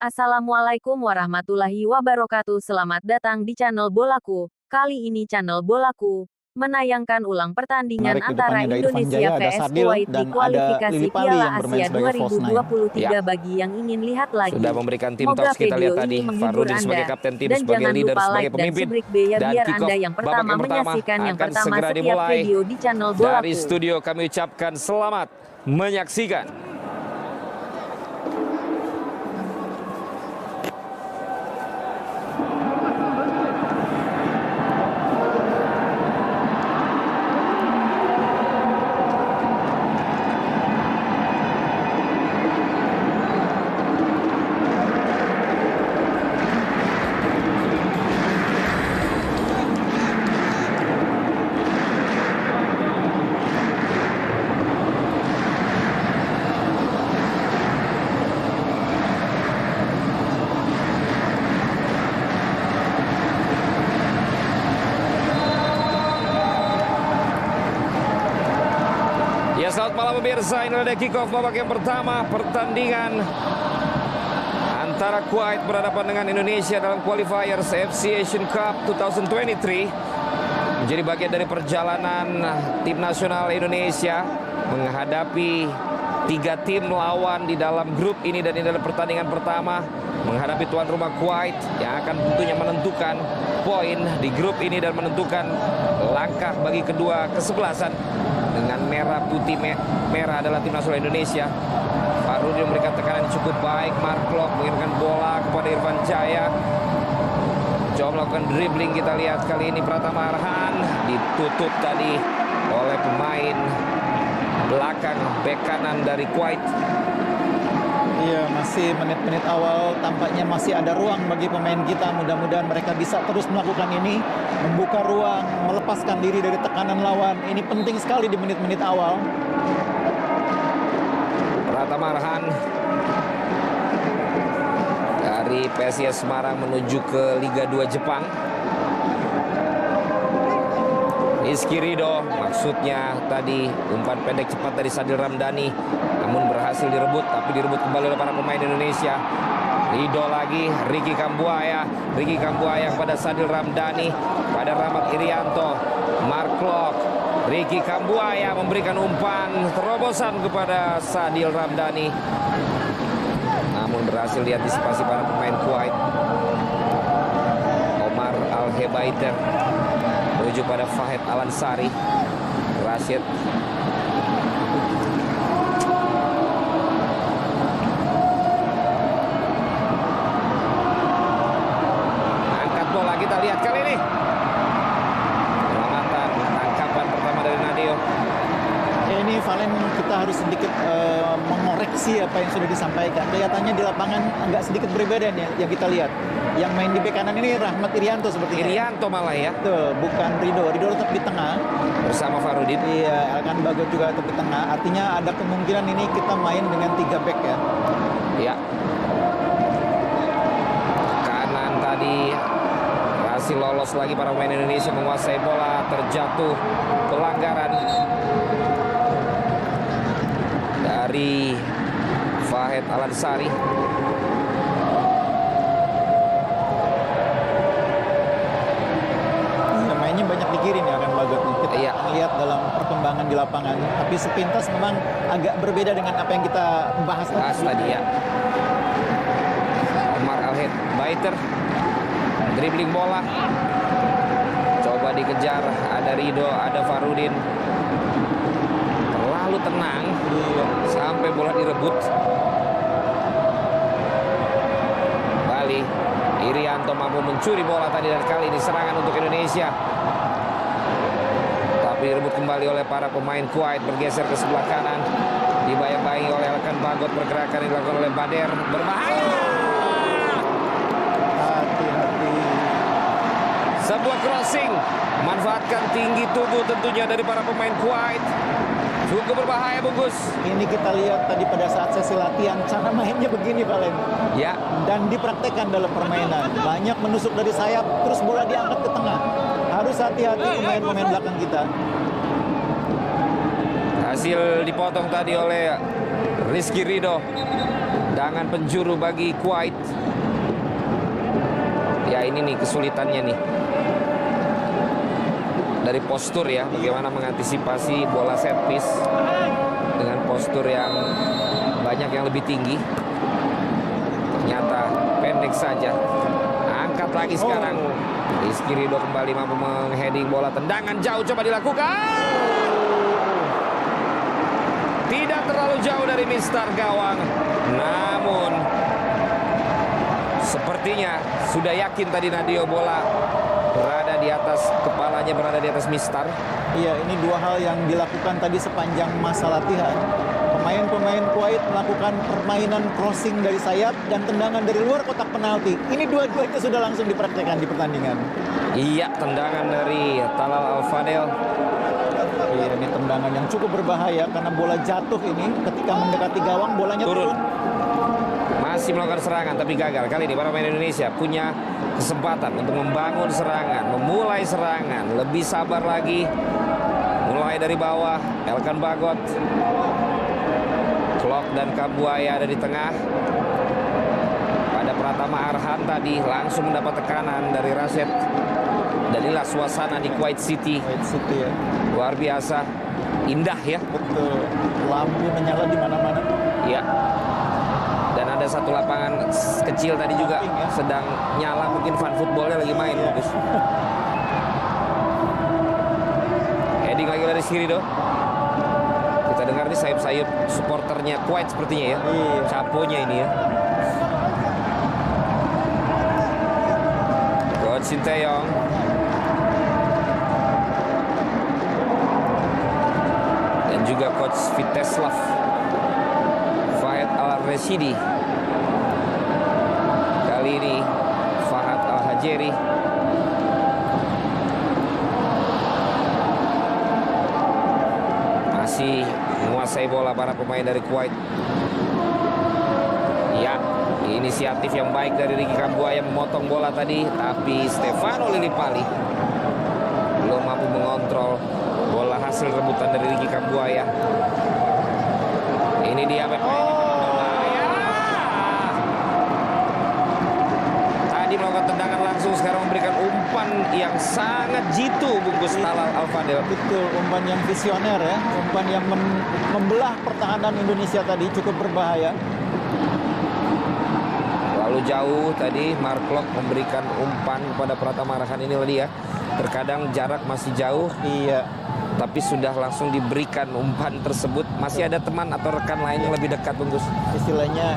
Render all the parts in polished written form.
Assalamualaikum warahmatullahi wabarakatuh. Selamat datang di channel Bolaku. Kali ini channel Bolaku menayangkan ulang pertandingan Menarik di antara depannya ada Irfan Indonesia Jaya, ada vs Sadil, Kuwait di dan ada kualifikasi Lili Pali Piala yang bermain Asia sebagai false nine. 2023. Bagi yang ingin lihat lagi, Sudah memberikan tim semoga tops, kita video lihat tadi ini menghibur Farudin Anda. sebagai kapten tim, Dan sebagai jangan leader, lupa sebagai like dan pemimpin. subscribe biar Dan Anda kick-off yang babak pertama menyaksikan yang akan pertama segera setiap dimulai. video di channel Dari Bolaku. studio kami ucapkan selamat menyaksikan. Ya, selamat malam pemirsa, ini ada kick-off babak yang pertama pertandingan antara Kuwait berhadapan dengan Indonesia dalam qualifiers AFC Asian Cup 2023. Menjadi bagian dari perjalanan tim nasional Indonesia menghadapi 3 tim lawan di dalam grup ini, dan ini adalah pertandingan pertama menghadapi tuan rumah Kuwait yang akan tentunya menentukan poin di grup ini dan menentukan langkah bagi kedua kesebelasan. Dengan merah putih merah adalah tim nasional Indonesia. Farudin memberikan tekanan yang cukup baik. Mark Klok mengirimkan bola kepada Irfan Jaya. Coba melakukan dribbling, kita lihat kali ini Pratama Arhan ditutup tadi oleh pemain belakang bek kanan dari Kuwait. Iya, masih menit-menit awal, tampaknya masih ada ruang bagi pemain kita. Mudah-mudahan mereka bisa terus melakukan ini, membuka ruang, melepaskan diri dari tekanan lawan. Ini penting sekali di menit-menit awal. Pratama Arhan dari PSIS Semarang menuju ke Liga 2 Jepang. Rizky Ridho, maksudnya tadi umpan pendek cepat dari Sadil Ramdhani, namun berhasil direbut, tapi direbut kembali oleh para pemain Indonesia. Ridho lagi, Ricky Kambuaya kepada Sadil Ramdhani, pada Rahmat Irianto, Mark Klok, Ricky Kambuaya memberikan umpan terobosan kepada Sadil Ramdhani, namun berhasil diantisipasi para pemain Kuwait. Omar Al-Hebaiter menuju pada Fahid Al-Ansari. Rashid angkat bola, kita lihat kali ini penyelamatan, tangkapan pertama dari Nadio. Ini Valen, kita harus sedikit mengoreksi apa yang sudah disampaikan. Kelihatannya di lapangan agak sedikit berbeda nih yang kita lihat. Yang main di bek kanan ini Rahmat Irianto sepertinya. Irianto malah ya. Tuh, bukan Ridho. Ridho tetap di tengah. Bersama Farudin. Iya, Elkan Bagot juga tetap di tengah. Artinya ada kemungkinan ini kita main dengan 3 bek ya. Ya. Kanan tadi berhasil lolos lagi para pemain Indonesia menguasai bola, terjatuh pelanggaran dari Fahid Al-Ansari. Ya, mainnya banyak di kiri nih Elkan Bagot nih. Kita Iya. lihat dalam perkembangan di lapangan. Tapi sepintas memang agak berbeda dengan apa yang kita bahas Tadi ya. Omar Al-Hebaiter dribbling bola, coba dikejar, ada Ridho, ada Farudin, terlalu tenang sampai bola direbut. Kembali Irianto mampu mencuri bola tadi, dan kali ini serangan untuk Indonesia, tapi direbut kembali oleh para pemain Kuwait. Bergeser ke sebelah kanan, dibayang-bayangi oleh Elkan Bagot. Pergerakan yang dilakukan oleh Bader berbahaya. Hati-hati. Sebuah crossing, memanfaatkan tinggi tubuh tentunya dari para pemain Kuwait. Cukup berbahaya, bungkus. Ini kita lihat tadi pada saat sesi latihan, cara mainnya begini Valen. Ya. Dan dipraktekkan dalam permainan. Banyak menusuk dari sayap, terus bola diangkat ke tengah. Harus hati-hati pemain-pemain belakang kita. Hasil dipotong tadi oleh Rizky Ridho. Tendangan penjuru bagi Kuwait. Ya ini nih kesulitannya nih. Dari postur ya, bagaimana mengantisipasi bola set piece dengan postur yang banyak yang lebih tinggi. Ternyata pendek saja. Angkat lagi sekarang. Rizky Ridho kembali mampu mengheading bola. Tendangan jauh coba dilakukan. Tidak terlalu jauh dari mistar gawang. Namun sepertinya sudah yakin tadi Nadio bola berada di atas kepalanya, berada di atas mistar. Iya, ini dua hal yang dilakukan tadi sepanjang masa latihan. Pemain-pemain Kuwait melakukan permainan crossing dari sayap dan tendangan dari luar kotak penalti. Ini dua-duanya sudah langsung dipraktekkan di pertandingan. Iya, tendangan dari Talal Al-Fadel. Iya, ini tendangan yang cukup berbahaya karena bola jatuh ini ketika mendekati gawang bolanya turun. Masih melakukan serangan tapi gagal. Kali ini para pemain Indonesia punya kesempatan untuk membangun serangan, memulai serangan. Lebih sabar lagi. Mulai dari bawah, Elkan Bagot. Klok dan Kambuaya ada di tengah. Pada Pratama Arhan tadi langsung mendapat tekanan dari Rashid. Dan inilah suasana di Kuwait City. Kuwait City ya. Luar biasa. Indah ya. Betul. Lampu menyala di mana-mana. Ya. Dan ada satu lapangan kecil tadi juga sedang nyala, mungkin fan footballnya lagi main. Bagus. Heading lagi dari Rizky Ridho. Kita dengar nih sayup-sayup supporternya Kuwait sepertinya ya. Iya. Caponya ini ya. Coach Sinteyong. Dan juga Coach Viteslav Fahad Al-Rashidi. Kali ini Fahad Al-Hajeri. Masih menguasai bola para pemain dari Kuwait. Ya, inisiatif yang baik dari Ricky Kambuaya memotong bola tadi, tapi Stefano Lillipali belum mampu mengontrol bola hasil rebutan dari Ricky Kambuaya. Ini dia berbahaya. Tadi melakukan tendangan langsung, sekarang memberikan umpan yang sangat jitu bungkus Talal Al-Fadel. Betul, umpan yang visioner ya. Umpan yang membelah pertahanan Indonesia tadi cukup berbahaya. Lalu jauh tadi Mark Klok memberikan umpan kepada Pratama Arhan ini tadi ya. Terkadang jarak masih jauh. Iya. Tapi sudah langsung diberikan umpan tersebut. Masih ada teman atau rekan lain yang lebih dekat bungkus. Istilahnya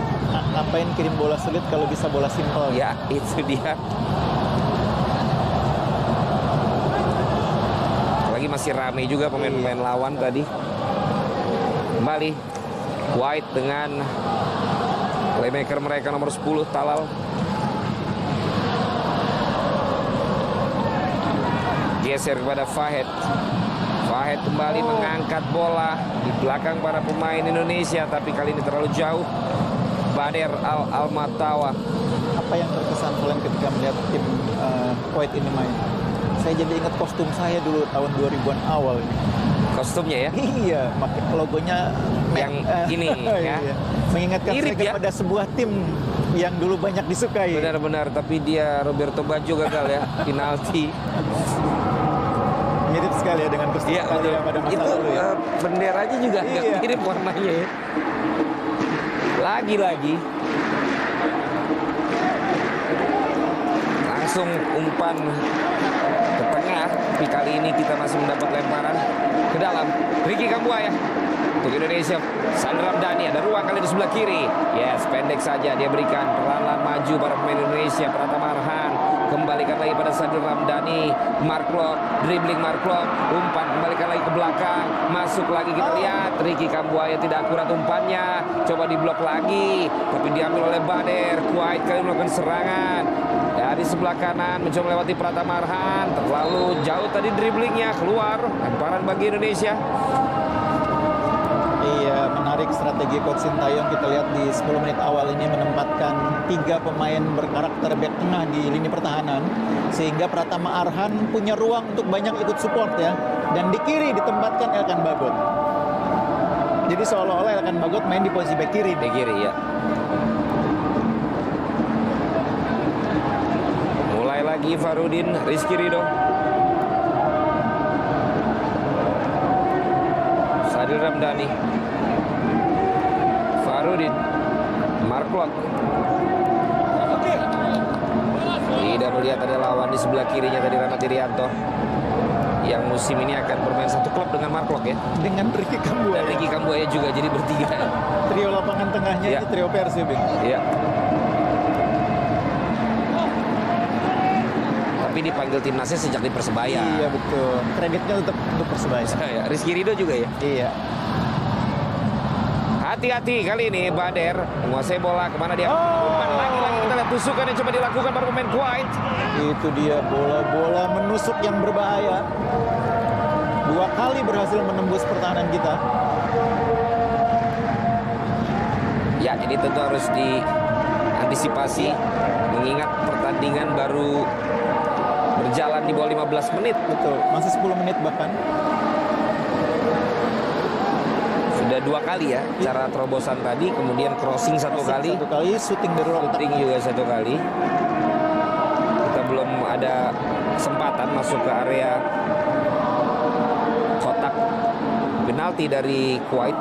ngapain kirim bola sulit kalau bisa bola simpel. Ya, itu dia. Lagi masih ramai juga pemain-pemain lawan tadi. Kembali Kuwait dengan playmaker mereka nomor 10 Talal. Geser kepada Fahad. Fahad kembali mengangkat bola di belakang para pemain Indonesia, tapi kali ini terlalu jauh. Bader Al-Almatawa. Apa yang terkesan kalian ketika melihat tim Kuwait ini main? Saya jadi ingat kostum saya dulu tahun 2000-an awal. Kostumnya ya? Iya, pakai logonya yang ini ya. Iya. Mengingatkan Mirip saya ya? kepada sebuah tim yang dulu banyak disukai. Benar-benar, tapi dia Roberto Baggio gagal ya, penalti. Mirip sekali ya dengan kostum Iya, betul. pada masa Itu lalu ya. benderanya juga agak Iya. mirip warnanya ya. Lagi-lagi langsung umpan ke tengah, tapi kali ini kita masih mendapat lemparan ke dalam. Ricky Kambuaya untuk Indonesia. Sadil Ramdhani, ada ruang kali di sebelah kiri. Yes, pendek saja dia berikan, perlahan maju para pemain Indonesia. Pratama Arhan kembalikan lagi pada Sadil Ramdhani. Mark Klok, dribbling Mark Klok, umpan kembalikan lagi ke belakang, masuk lagi. Kita lihat Ricky Kambuaya tidak akurat umpannya, coba diblok lagi, tapi diambil oleh Bader. Kuwait kali melakukan serangan dari sebelah kanan, mencoba melewati Pratama Arhan. Terlalu jauh tadi dribblingnya, keluar. Lemparan bagi Indonesia. Iya, menarik strategi Coach Sintayong. Kita lihat di 10 menit awal ini menempatkan 3 pemain berkarakter back tengah di lini pertahanan, sehingga Pratama Arhan punya ruang untuk banyak ikut support ya. Dan di kiri ditempatkan Elkan Bagot. Jadi seolah-olah Elkan Bagot main di posisi back kiri. Back kiri ya. lagi Farudin, Rizky Ridho. Sadil Ramdhani. Farudin. Mark Klok. Tidak melihat ada lawan di sebelah kirinya tadi Rahmat Irianto. Yang musim ini akan bermain satu klub dengan Mark Klok ya. Dengan Ricky Dan Kambuaya. Ricky Kambuaya juga jadi bertiga. Trio lapangan tengahnya Ya. itu trio Persib. Iya. Tapi dipanggil timnasnya sejak di Persebaya. Iya betul. Kreditnya tetap untuk Persebaya. Ya, Rizky Ridho juga ya. Iya. Hati-hati kali ini Bader menguasai bola, kemana dia umpan lagi kita lihat tusukan yang coba dilakukan para pemain Kuwait. Itu dia bola-bola menusuk yang berbahaya. 2 kali berhasil menembus pertahanan kita. Ya, ini tentu harus diantisipasi mengingat pertandingan baru berjalan di bawah 15 menit. Betul. Masih 10 menit bahkan. Sudah 2 kali ya cara terobosan tadi, kemudian crossing satu kali, Satu kali syuting dari luar kotak. shooting juga satu kali. Kita belum ada kesempatan masuk ke area kotak penalti dari Kuwait.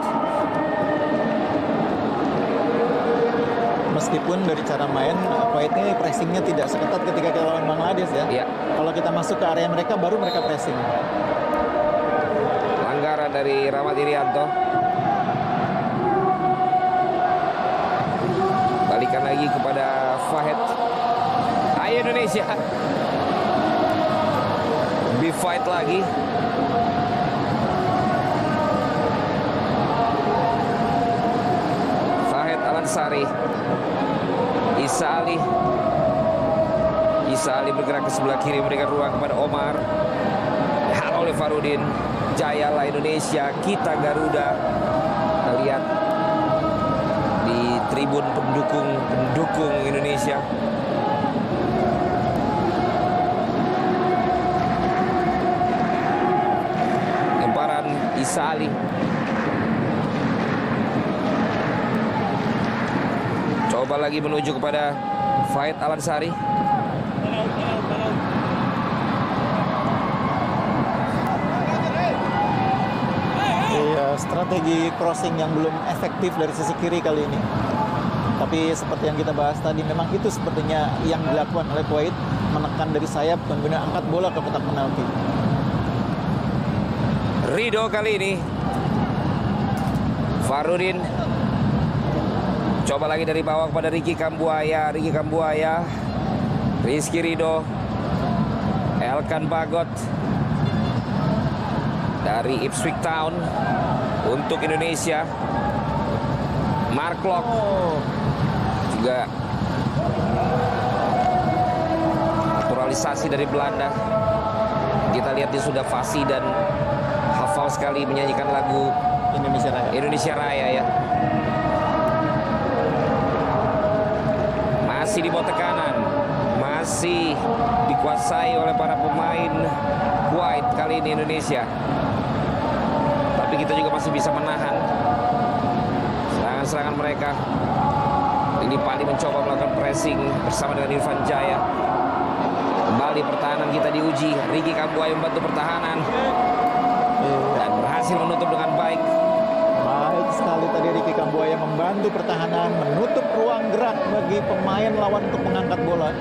Meskipun dari cara main Kuwait ini pressingnya tidak seketat ketika kita lawan Bangladesh ya. Ya, Kalau kita masuk ke area mereka baru mereka pressing. pelanggaran dari Rahmat Irianto. Balikan lagi kepada Fahed. Ayo Indonesia. Big fight lagi. Fahed Alansari. Isa Ali. Isa Ali bergerak ke sebelah kiri, memberikan ruang kepada Omar. Dihalau oleh Farudin. Jayalah Indonesia, kita Garuda. Kita lihat di tribun pendukung Indonesia. Lemparan Isa Ali. Coba lagi menuju kepada Fahed Alansari. Iya, strategi crossing yang belum efektif dari sisi kiri kali ini. Tapi seperti yang kita bahas tadi, memang itu sepertinya yang dilakukan oleh Kuwait, menekan dari sayap kemudian angkat bola ke kotak penalti. Ridho kali ini. Farudin. Coba lagi dari bawah kepada Ricky Kambuaya. Ricky Kambuaya. Rizky Ridho. Elkan Bagot. Dari Ipswich Town. Untuk Indonesia. Mark Klok. Juga naturalisasi dari Belanda. Kita lihat dia sudah fasih dan hafal sekali menyanyikan lagu Indonesia Raya ya. Masih di bawah tekanan, masih dikuasai oleh para pemain Kuwait kali ini Indonesia. Tapi kita juga masih bisa menahan serangan-serangan mereka. Ini Pali mencoba melakukan pressing bersama dengan Irfan Jaya. Kembali pertahanan kita diuji. Ricky Kambuaya membantu pertahanan dan berhasil menutup dengan baik. Baik sekali tadi Ricky Kambuaya membantu pertahanan, menutup ruang gerak bagi pemain lawan untuk mengangkat bola.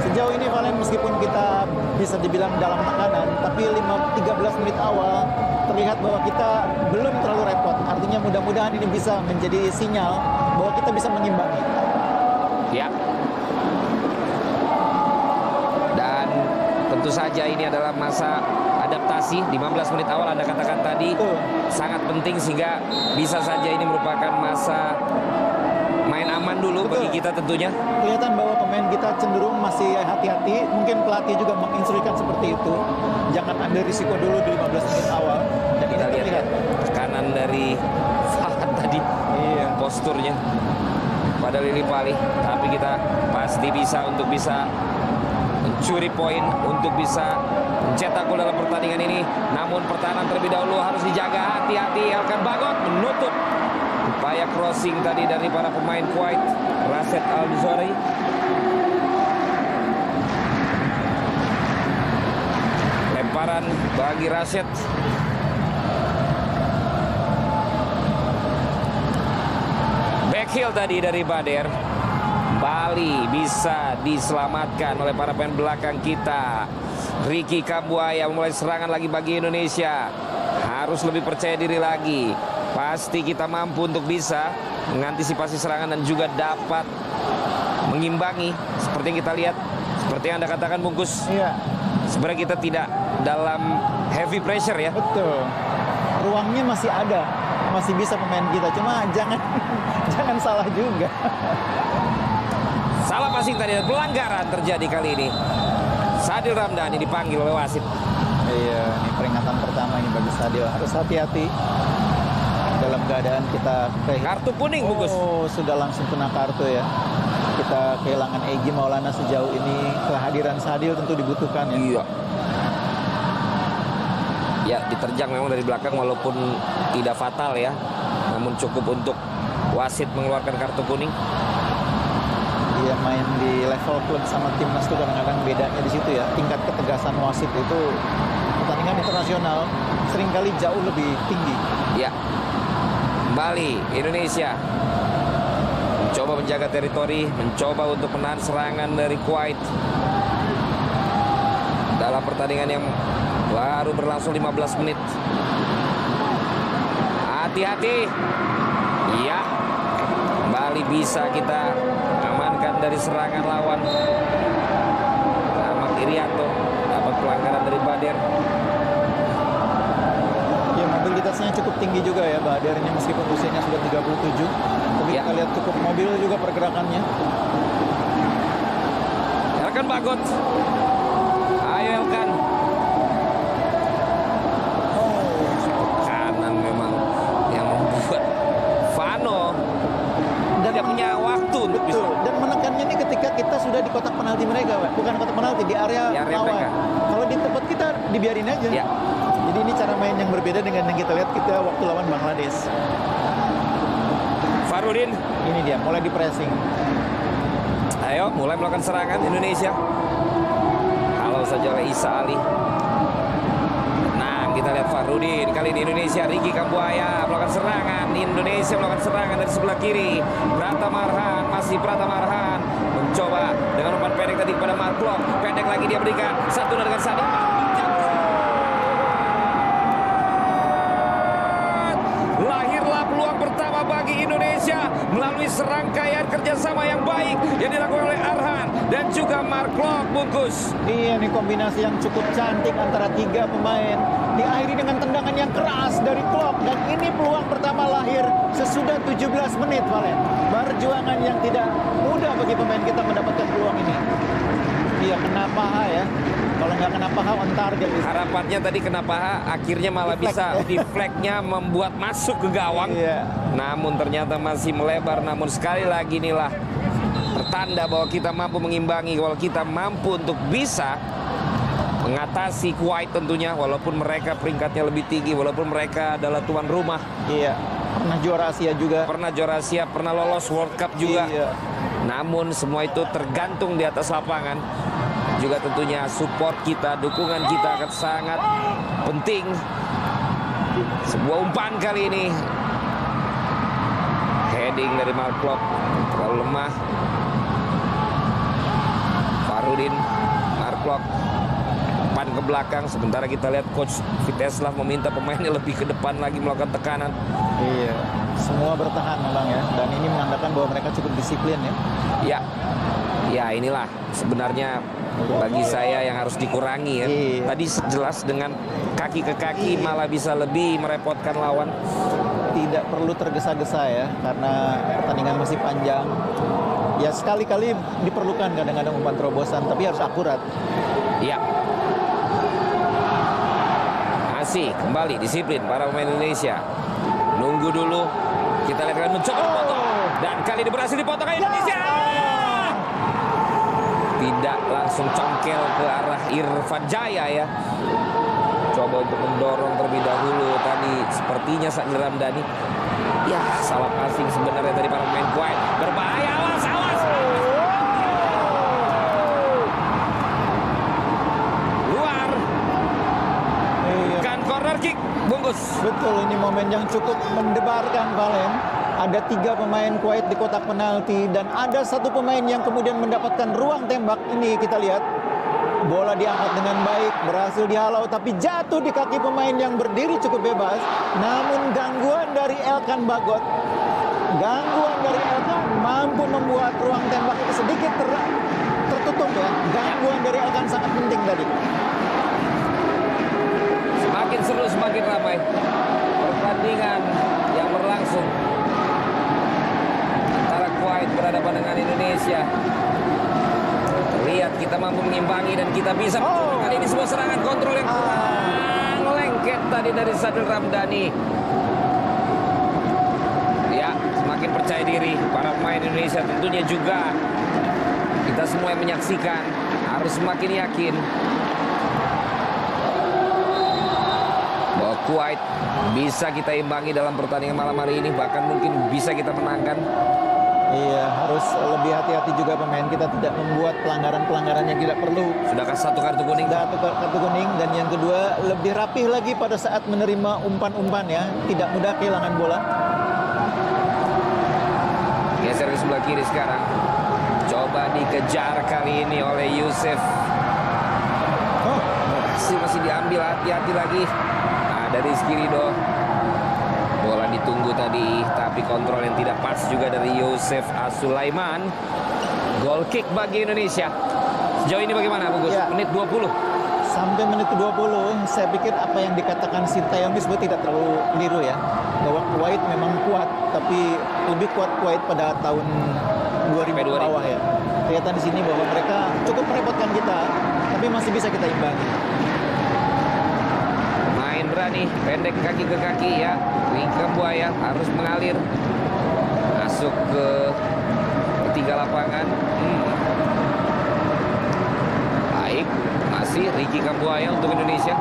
Sejauh ini Valen, meskipun kita bisa dibilang dalam tekanan, tapi 13 menit awal terlihat bahwa kita belum terlalu repot. Artinya mudah-mudahan ini bisa menjadi sinyal bahwa kita bisa mengimbangi. Ya. Dan tentu saja ini adalah masa adaptasi. 15 menit awal Anda katakan tadi sangat penting, sehingga bisa saja ini merupakan masa main aman dulu bagi kita tentunya. Kelihatan bahwa pemain kita cenderung masih hati-hati. Mungkin pelatih juga menginstruksikan seperti itu. Jangan ambil risiko dulu di 15 menit awal. Dan Kita ini lihat kanan dari Fahad tadi. Iya. Posturnya pada Lili Pali. Tapi kita pasti bisa untuk bisa mencuri poin, untuk bisa mencetak gol dalam pertandingan ini. Namun pertahanan terlebih dahulu harus dijaga. Hati-hati. Elkan Bagot menutup upaya crossing tadi dari para pemain Kuwait. Rashid Al-Duzori Lemparan bagi Rashid. Backheel tadi dari Bader. Bali bisa diselamatkan oleh para pemain belakang kita. Ricky Kambuaya memulai serangan lagi bagi Indonesia. Harus lebih percaya diri lagi. Pasti kita mampu untuk bisa mengantisipasi serangan dan juga dapat mengimbangi. Seperti yang kita lihat, seperti yang Anda katakan Bungkus. Iya. Sebenarnya kita tidak dalam heavy pressure ya. Betul. Ruangnya masih ada, masih bisa pemain kita. Cuma jangan jangan salah juga. Salah passing tadi, pelanggaran terjadi kali ini. Sadil Ramdhani dipanggil oleh wasit. Iya, ini peringatan pertama ini bagi Sadil. Harus hati-hati dalam keadaan kita Kartu kuning Bungkus. Oh, sudah langsung kena kartu ya. Kita kehilangan Egy Maulana sejauh ini. Kehadiran Sadil tentu dibutuhkan ya. Iya. Ya, diterjang memang dari belakang walaupun tidak fatal ya. Namun cukup untuk wasit mengeluarkan kartu kuning. Dia main di level klub sama timnas itu kadang-kadang bedanya di situ ya. Tingkat ketegasan wasit itu pertandingan internasional seringkali jauh lebih tinggi. Ya. Kembali Indonesia mencoba menjaga teritori, mencoba untuk menahan serangan dari Kuwait. Dalam pertandingan yang baru berlangsung 15 menit. Hati-hati. Ya. Kembali bisa kita amankan dari serangan lawan. Ahmad Irianto dapat pelanggaran dari Bader. Ya, mobilitasnya cukup tinggi juga ya Badernya meskipun usianya sudah 37. Tapi Ya. kita lihat cukup mobil juga pergerakannya. Elkan Bagot. Ayo Elkan. Kanan memang yang membuat Vano tidak punya waktu untuk bisa. Betul. Dan menekannya ini ketika kita sudah di kotak penalti mereka, Pak. Bukan kotak penalti, di area Di area lawan. mereka. Kalau di tempat kita dibiarin aja. Ya. Jadi ini cara main yang berbeda dengan yang kita lihat kita waktu lawan Bangladesh. Farudin. Ini dia, mulai di pressing. Ayo mulai melakukan serangan Indonesia. Kalau saja oleh Isa Ali. Nah, kita lihat Farudin. Kali ini Indonesia, Ricky Kambuaya melakukan serangan. Indonesia melakukan serangan dari sebelah kiri. Pratama Arhan, masih Pratama Arhan mencoba dengan umpan pendek tadi kepada Mark Klok. Pendek lagi dia berikan. Satu dengan satu. Lahirlah peluang pertama bagi Indonesia melalui serangkaian kerjasama yang baik yang dilakukan oleh Arhan dan juga Mark Klok Bungkus. Iya nih kombinasi yang cukup cantik antara tiga pemain. Diakhiri dengan tendangan yang keras dari Klok. Dan ini peluang pertama lahir sesudah 17 menit, Valen. Perjuangan yang tidak mudah bagi pemain kita mendapatkan peluang ini. Iya, kena paha ya. Kalau nggak kena paha, on target. Harapannya tadi kena paha, akhirnya malah bisa deflect-nya membuat masuk ke gawang. Iya. Namun ternyata masih melebar. Namun sekali lagi inilah pertanda bahwa kita mampu mengimbangi. Kalau kita mampu untuk bisa mengatasi Kuwait tentunya, walaupun mereka peringkatnya lebih tinggi, walaupun mereka adalah tuan rumah. Iya. Pernah juara Asia juga. Pernah juara Asia, pernah lolos World Cup juga. Iya. Namun semua itu tergantung di atas lapangan. Juga tentunya support kita, dukungan kita akan sangat penting. Sebuah umpan kali ini. Heading dari Mark Klok terlalu lemah. Farudin, Mark Klok umpan ke belakang. Sementara kita lihat Coach Viteslav meminta pemainnya lebih ke depan lagi melakukan tekanan. Iya. Semua bertahan memang ya. Dan ini menandakan bahwa mereka cukup disiplin ya. Ya, ya inilah sebenarnya bagi saya yang harus dikurangi ya. Iya. Tadi jelas dengan kaki ke kaki malah bisa lebih merepotkan lawan. Tidak perlu tergesa-gesa ya, karena pertandingan masih panjang. Ya sekali-kali diperlukan kadang-kadang umpan terobosan, tapi harus akurat. Ya. Masih kembali disiplin para pemain Indonesia. Nunggu dulu. Kita lihat kan mencoba dipotong. Dan kali ini berhasil dipotong Indonesia. Tidak langsung congkel ke arah Irfan Jaya ya. Coba untuk mendorong terlebih dahulu tadi sepertinya Sadil Ramdhani. Ya, salah passing sebenarnya dari para pemain Kuwait. Berbahaya, awas, awas. Betul, ini momen yang cukup mendebarkan, Valen. Ada 3 pemain Kuwait di kotak penalti dan ada 1 pemain yang kemudian mendapatkan ruang tembak. Ini kita lihat. Bola diangkat dengan baik, berhasil dihalau, tapi jatuh di kaki pemain yang berdiri cukup bebas. Namun gangguan dari Elkan Bagot, mampu membuat ruang tembak itu sedikit tertutup ya. Gangguan dari Elkan sangat penting tadi. Semakin seru, semakin ramai pertandingan yang berlangsung antara Kuwait berhadapan dengan Indonesia. Lihat, kita mampu mengimbangi dan kita bisa kali ini sebuah serangan kontrol yang kurang lengket tadi dari Sadil Ramdhani. Ya, semakin percaya diri para pemain Indonesia, tentunya juga kita semua yang menyaksikan harus semakin yakin bahwa Kuwait bisa kita imbangi dalam pertandingan malam hari ini, bahkan mungkin bisa kita menangkan. Iya, harus lebih hati-hati juga pemain kita tidak membuat pelanggaran-pelanggaran yang tidak perlu. Sudahkah 1 kartu kuning? Sudah kartu kuning, dan yang kedua lebih rapih lagi pada saat menerima umpan-umpan ya, tidak mudah kehilangan bola. Geser ke sebelah kiri sekarang. Coba dikejar kali ini oleh Yusuf. Masih diambil, hati-hati lagi. Ada Rizky Ridho. Bola ditunggu tadi, tapi kontrol yang tidak pas juga dari Yusuf Sulaiman. Goal kick bagi Indonesia. Sejauh ini bagaimana, Bungkus? Ya. Menit 20. Sampai menit ke-20, saya pikir apa yang dikatakan Sintayong disebut tidak terlalu keliru ya. Bahwa Kuwait memang kuat, tapi lebih kuat Kuwait pada tahun 2000 ke bawah ya. Kelihatan di sini bahwa mereka cukup merepotkan kita, tapi masih bisa kita imbangi. Main berani, pendek kaki ke kaki ya. Rika Buaya harus mengalir masuk ke ketiga lapangan. Baik, masih Ricky Kambuaya untuk Indonesia.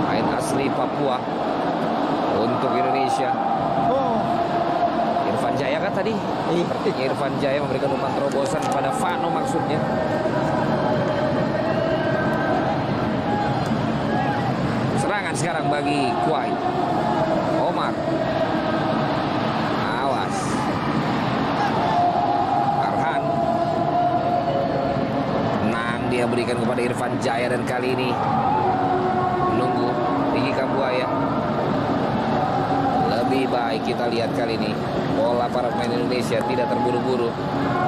Main asli Papua untuk Indonesia. Irfan Jaya kan tadi? Sepertinya Irfan Jaya memberikan umpan terobosan kepada Fano maksudnya. Serangan sekarang bagi Kuwait. Omar. Awas. Arhan. Tenang, dia berikan kepada Irfan Jaya, dan kali ini menunggu Ricky Kambuaya. Lebih baik kita lihat kali ini bola para pemain Indonesia tidak terburu-buru.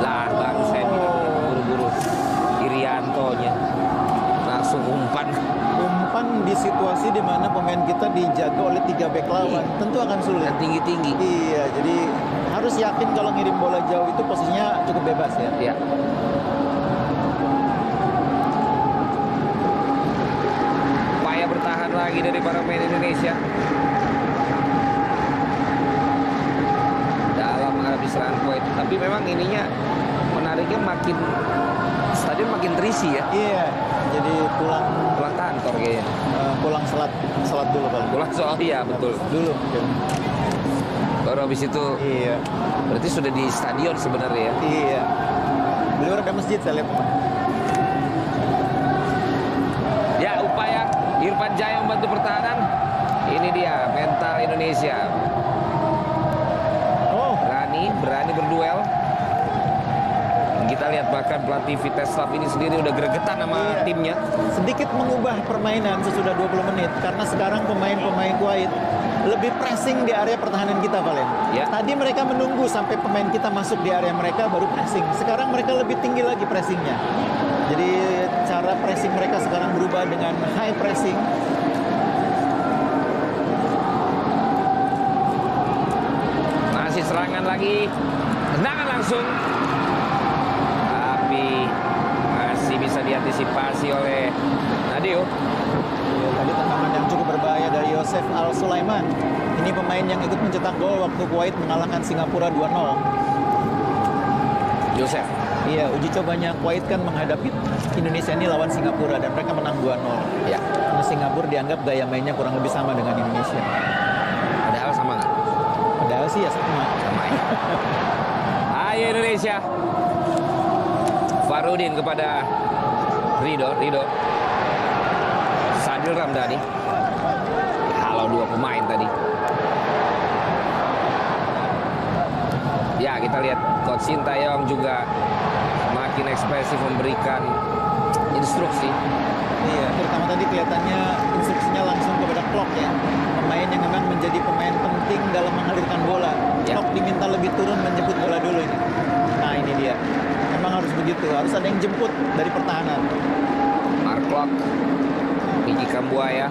Lah, baru saya bilang tidak terburu-buru. Iriantonya langsung umpan Di situasi di mana pemain kita dijaga oleh 3 bek lawan, tentu akan sulit. tinggi-tinggi. Iya, jadi harus yakin kalau ngirim bola jauh itu posisinya cukup bebas ya. Ya. Upaya bertahan lagi dari para pemain Indonesia dalam menghadapi serangan Kuwait. Tapi memang ininya menariknya, stadion makin terisi ya. Iya, jadi pulang Kantor kayaknya. pulang salat dulu paling. Pulang soal, iya betul. Dulu. Baru habis itu. Iya. Berarti sudah di stadion sebenarnya ya. Iya. Di luar ada masjid saya lihat. Ya, upaya Irfan Jaya membantu pertahanan. Ini dia mental Indonesia. Berani berduel. Kita lihat bahkan pelatih Vitesse ini sendiri udah gregetan sama timnya. Sedikit mengubah permainan sesudah 20 menit karena sekarang pemain-pemain Kuwait lebih pressing di area pertahanan kita, Valen. Ya. Tadi mereka menunggu sampai pemain kita masuk di area mereka baru pressing. Sekarang mereka lebih tinggi lagi pressingnya. Jadi cara pressing mereka sekarang berubah dengan high pressing. Masih serangan lagi. Tendangan langsung. Tapi masih bisa diantisipasi oleh Nadeo. Tadi tendangan yang cukup berbahaya dari Yusuf Sulaiman. Ini pemain yang ikut mencetak gol waktu Kuwait mengalahkan Singapura 2-0. Yusuf. Iya, uji cobanya Kuwait kan menghadapi Indonesia ini lawan Singapura dan mereka menang 2-0. Ya. Karena Singapura dianggap gaya mainnya kurang lebih sama dengan Indonesia. Padahal sama nggak? Padahal sih ya sama. Sama ya. Ayo Indonesia. Farudin kepada Ridho. Sadil Ramdhani. Halau dua pemain tadi. Ya, kita lihat Coach Sintayong juga makin ekspresif memberikan instruksi. Iya, terutama tadi kelihatannya instruksinya langsung kepada Klok ya. Pemain yang memang menjadi pemain penting dalam mengalirkan bola. Ya. Klok diminta lebih turun menjemput bola dulu ini. Nah ini dia. Memang harus begitu, harus ada yang jemput dari pertahanan. Mark Klok, Ricky Kambuaya,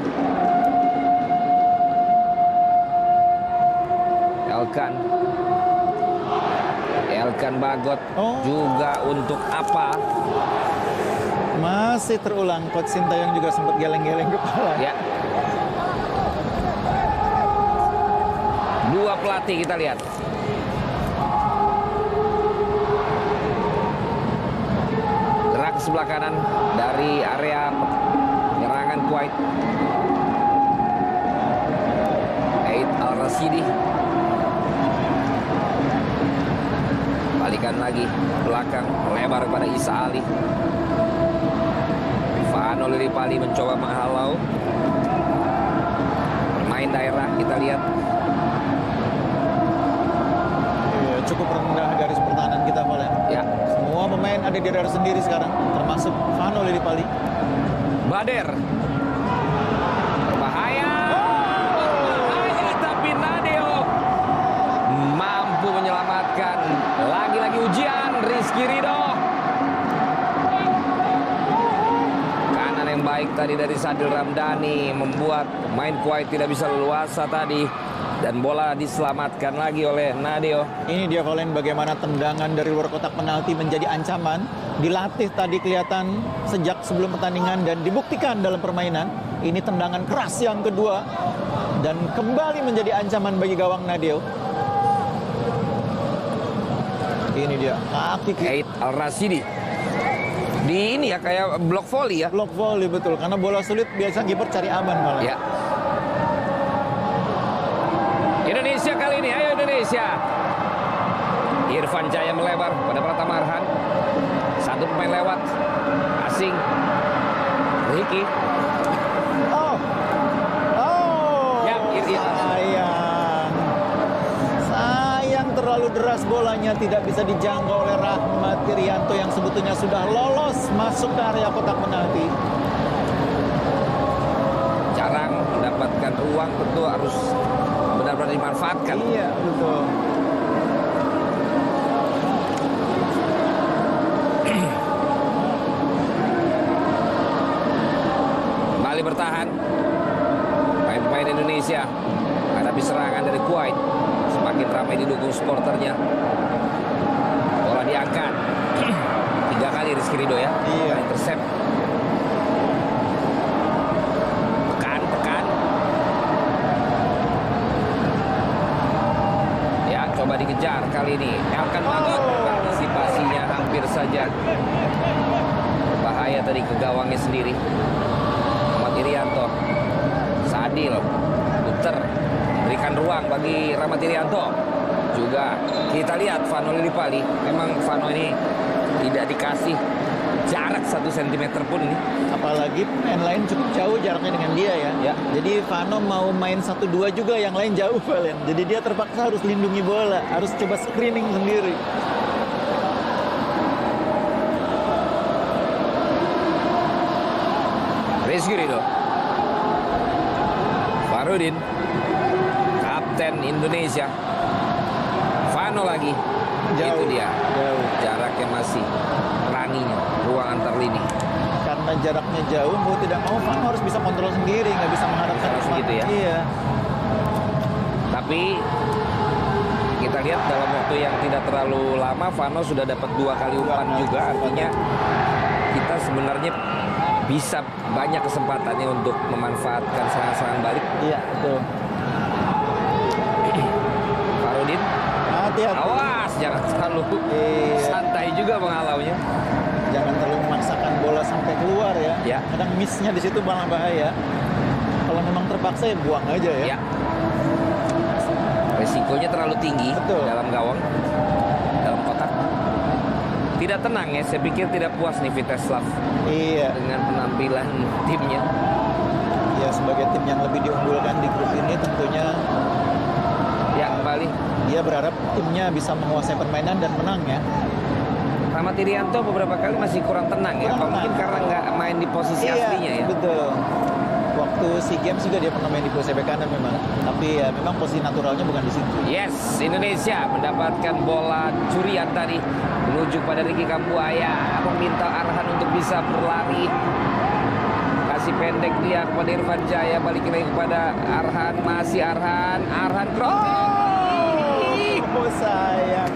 Elkan Bagot juga untuk apa? Masih terulang, Coach Sintayong juga sempat geleng-geleng kepala. Ya. Dua pelatih kita lihat. Gerak sebelah kanan dari area penyerangan Kuwait. Eid Al-Rasidi. Balikan lagi belakang, melebar kepada Isa Ali. Fano Lillipali mencoba menghalau. Bermain daerah, kita lihat. Iya, cukup rendah garis pertahanan kita, Valen. Ya. Semua pemain ada di daerah sendiri sekarang, termasuk Fano Lillipali. Bader. Berbahaya. Berbahaya, tapi Nadeo mampu menyelamatkan. Lagi-lagi ujian Rizky Ridho. Kanan yang baik tadi dari Sadil Ramdhani membuat pemain Kuwait tidak bisa leluasa tadi. Dan bola diselamatkan lagi oleh Nadeo. Ini dia, Valen, bagaimana tendangan dari luar kotak penalti menjadi ancaman. Dilatih tadi kelihatan sejak sebelum pertandingan dan dibuktikan dalam permainan. Ini tendangan keras yang kedua dan kembali menjadi ancaman bagi gawang Nadeo. Ini dia, kaki Eid Al-Rasidi. Di ini ya, kayak blok volley ya. blok volley, betul. Karena bola sulit biasa kiper cari aman malah. Ya. Indonesia kali ini, ayo Indonesia. Irfan Jaya melebar pada Pratama Arhan. Satu pemain lewat. Asing. Ricky. Oh. Ya, Sayang terlalu deras bolanya, tidak bisa dijangkau oleh Rahmat Irianto yang sebetulnya sudah lolos masuk ke area kotak penalti. Jarang mendapatkan ruang, tentu harus benar-benar dimanfaatkan. Iya, betul. Kembali bertahan. Pemain-pemain Indonesia hadapi serangan dari Kuwait. Semakin ramai didukung supporternya. Bola diangkat. 3 kali Rizky Ridho ya. Iya. Intercept. Tekan. Ya, coba dikejar kali ini. Elkan Bagot. Partisipasinya hampir saja. Bahaya tadi ke gawangnya sendiri. Rahmat Irianto. Sadil. Puter. Berikan ruang bagi Rahmat Irianto. Juga kita lihat Fano Lillipali. Memang Fano ini tidak dikasih jarak 1 cm pun ini. Apalagi pemain lain cukup jauh jaraknya dengan dia ya. Ya. Jadi Fano mau main 1-2 juga, yang lain jauh, Valen. Jadi dia terpaksa harus lindungi bola, harus coba screening sendiri. Rizky Ridho. Farudin. Kapten Indonesia. Fano lagi. Jauh. Itu dia. Jauh. Jaraknya masih raninya. Ruang antar lini. Karena jaraknya jauh, mau tidak mau Fano harus bisa kontrol sendiri, nggak bisa mengharapkan Harus Fano. gitu ya. Iya. Tapi kita lihat dalam waktu yang tidak terlalu lama Fano sudah dapat 2 kali umpan juga. Artinya kita sebenarnya bisa banyak kesempatannya untuk memanfaatkan serangan-serangan balik. Iya, betul. Farudin, Hati-hati. awas jangan terlalu Iya. santai juga menghalaunya. Jangan terlalu memaksakan bola sampai keluar ya. Ya. Kadang miss-nya di situ malah bahaya. Kalau memang terpaksa ya buang aja ya. Ya. Resikonya terlalu tinggi Betul. dalam gawang, dalam kotak. tidak tenang ya. Saya pikir tidak puas nih Viteslav Iya. dengan penampilan timnya. Ya, sebagai tim yang lebih diunggulkan di grup ini tentunya Ya, kembali dia berharap timnya bisa menguasai permainan dan menang ya. Rahmat Irianto beberapa kali masih kurang tenang ya. Apa Kurang mungkin tenang. karena nggak main di posisi aslinya ya. Betul. Waktu SEA Games juga dia pernah main di posisi bek kanan memang. Tapi ya memang posisi naturalnya bukan di situ. Yes, Indonesia mendapatkan bola curian tadi menuju pada Ricky Kambuaya, meminta Arhan untuk bisa berlari. Kasih pendek dia kepada Irfan Jaya, balik lagi kepada Arhan, masih Arhan cross. Oh sayang.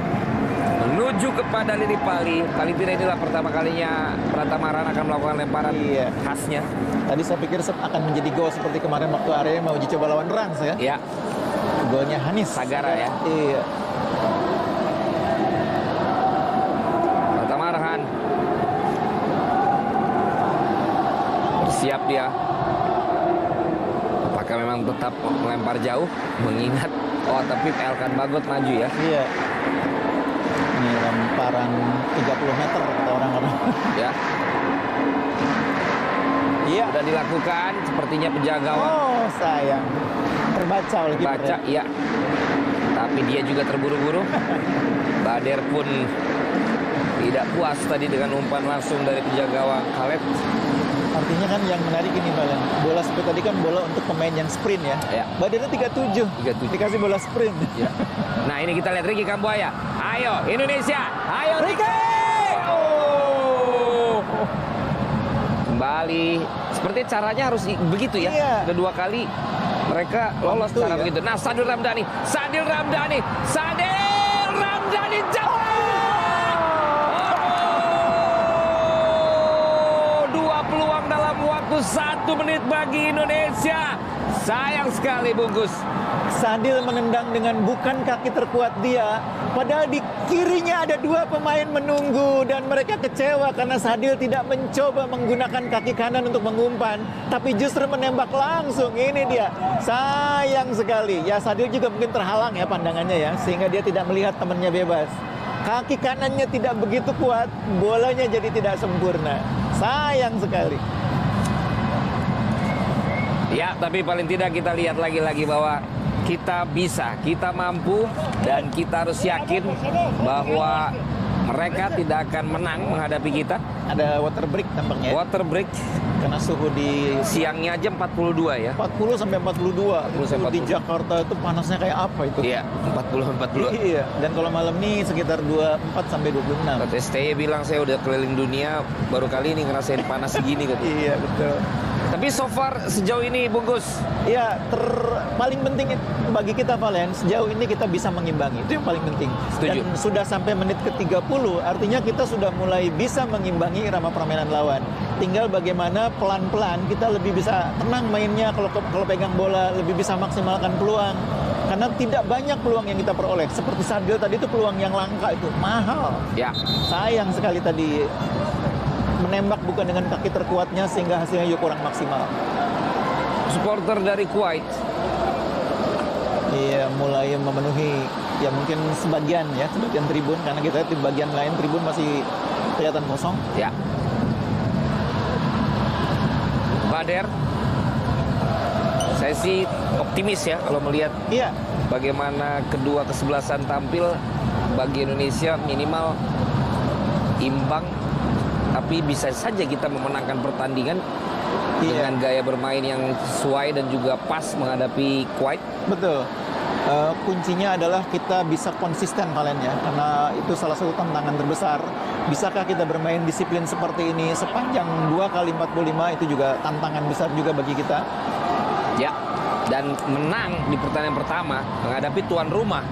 Menuju kepada Lili Pali. Paling tidak inilah pertama kalinya Pratama Arhan akan melakukan lemparan Iya. khasnya. Tadi saya pikir akan menjadi gol seperti kemarin waktu Arema uji coba lawan Rans ya. Ya, Golnya Hanis Sagara ya. Iya. Pratama Arhan. Bersiap dia. Apakah memang tetap melempar jauh? Mengingat, tapi Elkan Bagot maju ya. Iya. Ini lemparan 30 meter kata orang-orang. Ya, Iya. sudah dilakukan. Sepertinya penjaga gawang Oh sayang. Terbaca oleh kiper. baca, ya. Tapi dia juga terburu-buru. Bader pun tidak puas tadi dengan umpan langsung dari penjaga gawang Khaled. Artinya kan yang menarik ini Bang. Bola seperti tadi kan bola untuk pemain yang sprint ya. Ya. Badannya 37. 37. Dikasih bola sprint. Ya. Nah, ini kita lihat Ricky Kambuaya. Ayo Indonesia, ayo Ricky. Oh. Kembali. Seperti caranya harus begitu ya. Iya. Sudah 2 kali mereka lolos Tentu, cara ya. begitu. Nah, Sadil Ramdhani jauh. Oh, 2 peluang dalam waktu 1 menit bagi Indonesia. Sayang sekali bungkus. Sadil menendang dengan bukan kaki terkuat dia. Padahal di kirinya ada 2 pemain menunggu dan mereka kecewa karena Sadil tidak mencoba menggunakan kaki kanan untuk mengumpan, tapi justru menembak langsung. Ini dia. Sayang sekali. Ya Sadil juga mungkin terhalang ya pandangannya ya, sehingga dia tidak melihat temannya bebas. Kaki kanannya tidak begitu kuat, bolanya jadi tidak sempurna. Sayang sekali. Ya, tapi paling tidak kita lihat lagi-lagi bahwa kita bisa, kita mampu, dan kita harus yakin bahwa mereka tidak akan menang menghadapi kita. Ada water break tampaknya. Water break Karena suhu di siangnya aja 42 ya. 40 sampai 42. 40 sampai Di 42. Jakarta itu panasnya kayak apa itu? Iya, 40. Iya, dan kalau malam nih sekitar 24 sampai 26. Kata STY bilang saya udah keliling dunia, baru kali ini ngerasain panas segini gitu. Iya, betul. Tapi so far sejauh ini bungkus. Iya, paling penting bagi kita Valen, sejauh ini kita bisa mengimbangi. Itu yang paling penting. Setuju. Dan sudah sampai menit ke-30, artinya kita sudah mulai bisa mengimbangi irama permainan lawan. Tinggal bagaimana pelan-pelan kita lebih bisa tenang mainnya kalau pegang bola, lebih bisa maksimalkan peluang. Karena tidak banyak peluang yang kita peroleh. Seperti Sadil tadi itu peluang yang langka itu, mahal. Ya, Sayang sekali tadi menembak bukan dengan kaki terkuatnya sehingga hasilnya juga kurang maksimal. supporter dari Kuwait. Iya, mulai memenuhi ya mungkin sebagian tribun, karena kita di bagian lain tribun masih kelihatan kosong. Ya. Bader. Saya sih optimis ya kalau melihat Iya, bagaimana kedua kesebelasan tampil. Bagi Indonesia minimal imbang, tapi bisa saja kita memenangkan pertandingan dengan gaya bermain yang sesuai dan juga pas menghadapi Kuwait. betul. Kuncinya adalah kita bisa konsisten Valen ya, karena itu salah satu tantangan terbesar. Bisakah kita bermain disiplin seperti ini sepanjang 2 kali 45, itu juga tantangan besar juga bagi kita. Ya, dan menang di pertandingan pertama menghadapi tuan rumah.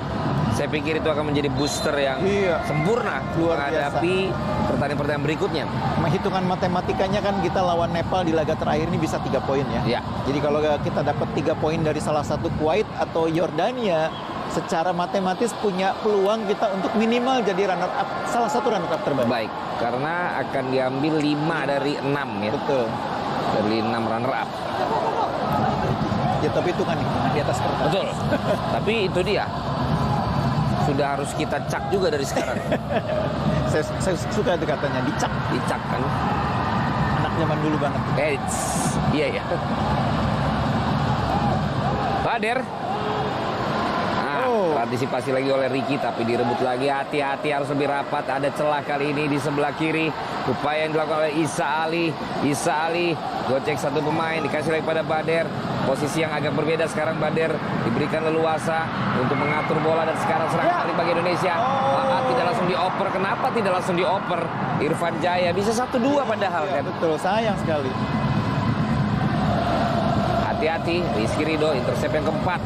Saya pikir itu akan menjadi booster yang sempurna Luar menghadapi pertandingan-pertandingan berikutnya. Menghitungan matematikanya kan kita lawan Nepal di laga terakhir ini bisa 3 poin ya. Ya. Jadi kalau kita dapat 3 poin dari salah satu Kuwait atau Yordania, secara matematis punya peluang kita untuk minimal jadi runner up, salah satu runner up terbaik. Baik, karena akan diambil 5 dari 6 ya. Betul. Dari 6 runner up. Ya tapi itu kan di atas kertas. Betul. Tapi itu dia. Sudah harus kita cak juga dari sekarang. Saya suka itu katanya, dicak. Dicak kan. Anak zaman dulu banget. Iya ya. Bader. Antisipasi lagi oleh Ricky, tapi direbut lagi. Hati-hati, harus lebih rapat. Ada celah kali ini di sebelah kiri. Upaya yang dilakukan oleh Isa Ali. Isa Ali gocek satu pemain, dikasih lagi pada Bader. Posisi yang agak berbeda sekarang. Bader diberikan leluasa untuk mengatur bola, dan sekarang serangan balik bagi Indonesia. Tidak langsung dioper. Kenapa tidak langsung dioper? Irfan Jaya bisa 1-2 padahal Ya, kan. betul, sayang sekali. Hati-hati, Rizky Ridho intercept yang keempat.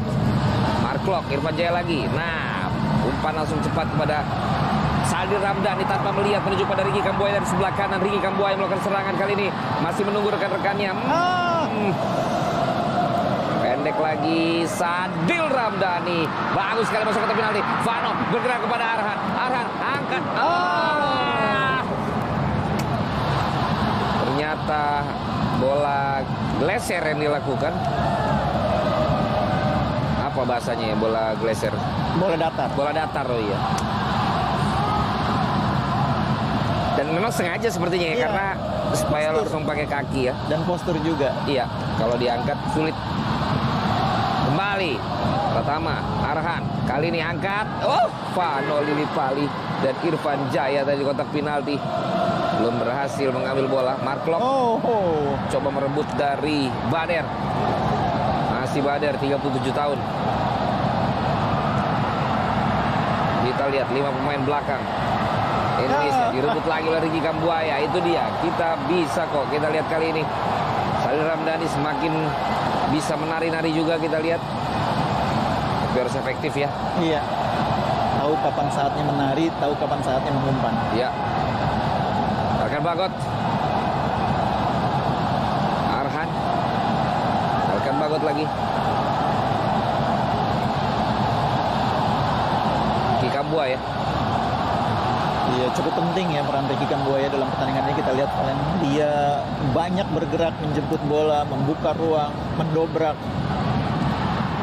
Mark Irfan Jaya lagi. Nah, umpan langsung cepat kepada Saldir Ramdhani tanpa melihat, menuju pada Ricky Kambuaya dari sebelah kanan. Ricky Kambuaya melakukan serangan kali ini, masih menunggu rekan-rekannya. Pendek lagi, Sadil Ramdhani. Bagus sekali masuk ke penalti. Vano bergerak kepada Arhan. Arhan angkat. Ternyata bola geser yang dilakukan. Apa bahasanya ya, bola geser? Bola datar. Bola datar, oh iya. Dan memang sengaja sepertinya ya, karena supaya langsung pakai kaki ya. Dan postur juga. Iya, kalau diangkat sulit. Kembali Pratama, Arhan. Kali ini angkat. Vano Lillipali dan Irfan Jaya tadi kotak penalti. Belum berhasil mengambil bola. Mark Klok coba merebut dari Bader. Masih Bader, 37 tahun. Kita lihat 5 pemain belakang Indonesia direbut lagi oleh Ricky Kambuaya. Itu dia, kita bisa kok. Kita lihat kali ini Saldir Ramdhani semakin bisa menari-nari juga, kita lihat. Tapi harus efektif ya. Iya. Tahu kapan saatnya menari, tahu kapan saatnya mengumpan. Ya. Arkan Bagot. Arhan. Arkan Bagot lagi. Ricky Kambuaya. Iya, cukup penting ya peran Ricky Kambuaya dalam pertandingan ini. Kita lihat dia banyak bergerak, menjemput bola, membuka ruang, mendobrak.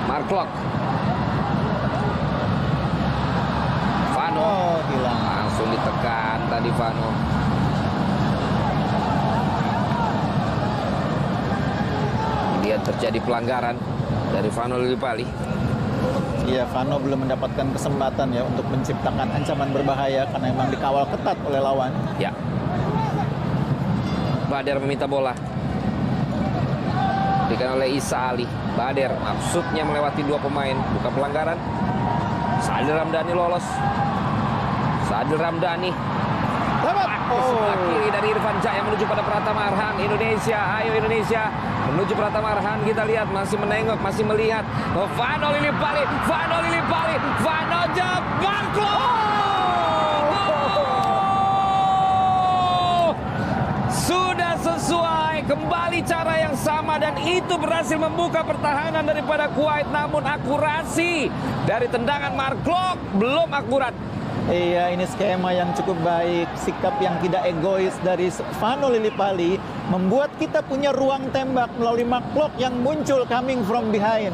Mark Klok. Vano. Hilang. Langsung ditekan tadi Vano. Dia terjadi pelanggaran dari Vano Lillipali. Iya, Vano belum mendapatkan kesempatan ya untuk menciptakan ancaman berbahaya karena memang dikawal ketat oleh lawan. Ya. Bader meminta bola. Diberikan oleh Isa Ali. Bader maksudnya melewati 2 pemain, bukan pelanggaran. Saldir Ramdhani lolos. Saldir Ramdhani. Sebelah kiri dari Irfan Jaya menuju pada Pratama Arhan. Indonesia, ayo Indonesia. Menuju Pratama Arhan, kita lihat masih menengok, masih melihat. Vano Lillipali, Vano Lillipali, Vano jebak gol! Sudah sesuai, kembali cara yang sama, dan itu berhasil membuka pertahanan daripada Kuwait. Namun akurasi dari tendangan Mark Klok belum akurat. Iya, ini skema yang cukup baik, sikap yang tidak egois dari Vano Lillipali membuat kita punya ruang tembak melalui Mark Klok yang muncul coming from behind.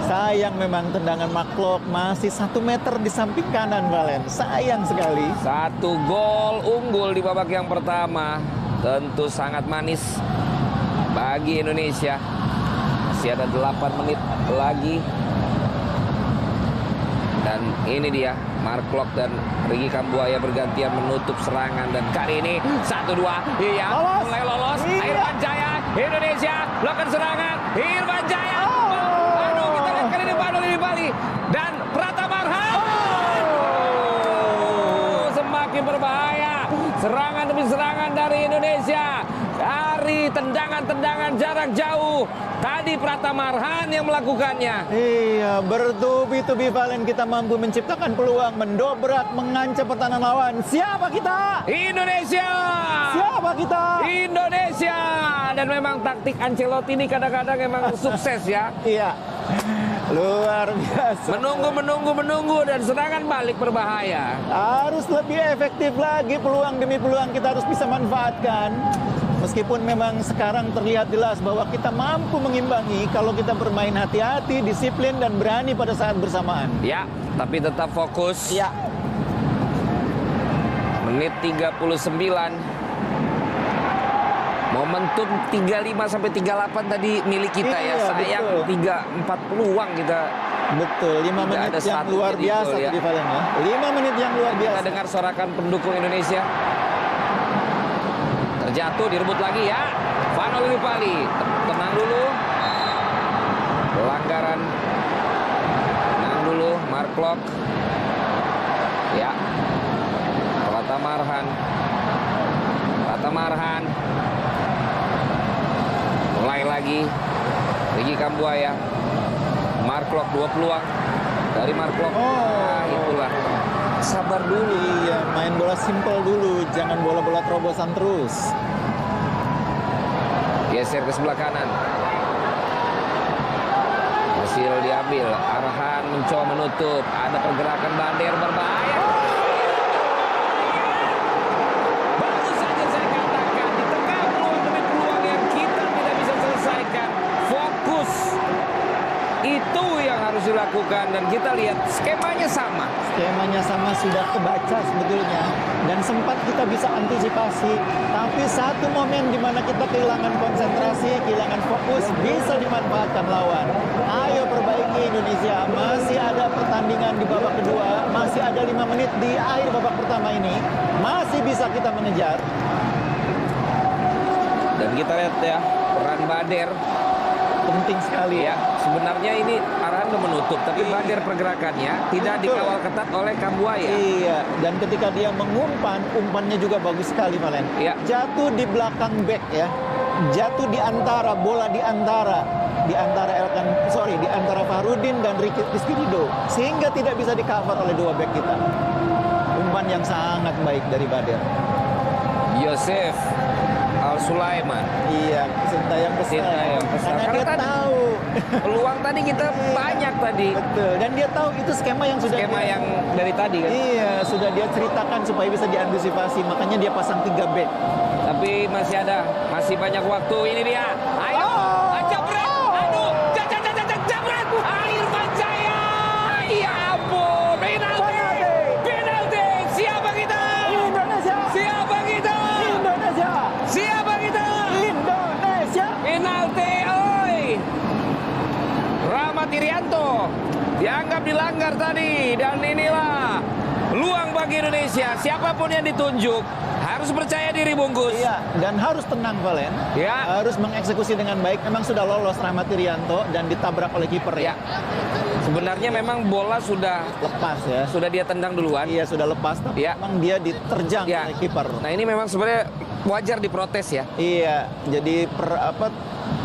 Sayang memang tendangan Mark Klok masih 1 meter di samping kanan, Valen. Sayang sekali. 1 gol unggul di babak yang pertama. Tentu sangat manis bagi Indonesia. Masih ada 8 menit lagi. Dan ini dia, Mark Klok dan Ricky Kambuaya bergantian menutup serangan. Dan kali ini 1-2, iya, mulai lolos. Irfan Jaya, Indonesia melakukan serangan. Irfan Jaya, kita lihat kali ini Vano Lillipali dan Pratama Arhan. Semakin berbahaya, serangan demi serangan dari Indonesia. Dari tendangan-tendangan jarak jauh. Tadi Pratama Arhan yang melakukannya. Iya, bertubi-tubi Valen kita mampu menciptakan peluang, mendobrak, mengancam pertahanan lawan. Siapa kita? Indonesia! Siapa kita? Indonesia! Dan memang taktik Ancelotti ini kadang-kadang memang sukses ya. Iya. Luar biasa. Menunggu dan serangan balik berbahaya. Harus lebih efektif lagi, peluang demi peluang kita harus bisa manfaatkan. Meskipun memang sekarang terlihat jelas bahwa kita mampu mengimbangi kalau kita bermain hati-hati, disiplin, dan berani pada saat bersamaan. Ya, tapi tetap fokus. Ya. Menit 39. Momentum 35 sampai 38 tadi milik kita ya. Iya, Sayang betul. 3-4 peluang kita. Betul, 5 Tidak menit ada yang satu luar jadi biasa gol, ya. di Valen ya. 5 menit yang luar Kita biasa. dengar sorakan pendukung Indonesia. Terjatuh, direbut lagi ya. Vano Lillipali, tenang dulu. Pelanggaran. Tenang dulu, Mark Klok. Ya. Prata Marhan. Prata Marhan. Mulai lagi. Rigi Kambuaya. Mark Klok, 2 peluang dari Mark Klok. Nah, itulah. Sabar dulu. Iya, main bola simpel dulu, jangan bola-bola terobosan terus. Geser ke sebelah kanan. Hasil diambil. Arhan mencoba menutup. Ada pergerakan Bader berbahaya. Baru saja saya katakan di tengah peluang demi peluang yang kita tidak bisa selesaikan. Fokus. Itu yang harus dilakukan dan kita lihat skemanya sama. Skemanya sama, sudah kebaca sebetulnya, dan sempat kita bisa antisipasi, tapi satu momen di mana kita kehilangan konsentrasi, kehilangan fokus, bisa dimanfaatkan lawan. Ayo perbaiki Indonesia, masih ada pertandingan di babak kedua, masih ada 5 menit di akhir babak pertama ini, masih bisa kita mengejar. Dan kita lihat ya peran Bader. Penting sekali Ya, sebenarnya ini Arhan udah menutup, tapi Bader pergerakannya tidak Betul. dikawal ketat oleh Kambuaya. Iya, dan ketika dia mengumpan, umpannya juga bagus sekali, Valen. Iya. Jatuh di belakang back ya. Jatuh di antara, bola di antara di antara Farudin dan Rizky Ridho, sehingga tidak bisa di-cover oleh dua back kita. Umpan yang sangat baik dari Bader. Yosef Al-Sulaiman. Iya, Sintayong kesal. Sintayong kesal. Karena Karena dia tadi tahu. Peluang tadi kita banyak tadi. Betul, dan dia tahu itu skema yang sudah Skema dia- yang dari tadi kan. Iya, sudah dia ceritakan supaya bisa diantisipasi, makanya dia pasang 3 back. Tapi masih banyak waktu. Ini dia. Ayo, jabret. Aduh, jabret. Irfan Jaya. Ya ampun, penalti. Penalti. Siapa kita? Indonesia! Siapa kita? Indonesia! Siapa kita? Indonesia! Penalti, oi. Rahmat Irianto dianggap dilanggar tadi, dan inilah peluang bagi Indonesia. Siapapun yang ditunjuk harus percaya diri, bungkus. Iya, dan harus tenang, Valen. Ya. Harus mengeksekusi dengan baik. Memang sudah lolos Rahmat Irianto dan ditabrak oleh kiper Ya. ya. Sebenarnya memang bola sudah Lepas ya. dia tendang duluan. Iya, sudah lepas, tapi Ya. memang dia diterjang Ya. oleh kiper. Nah, ini memang sebenarnya wajar diprotes ya. Iya, jadi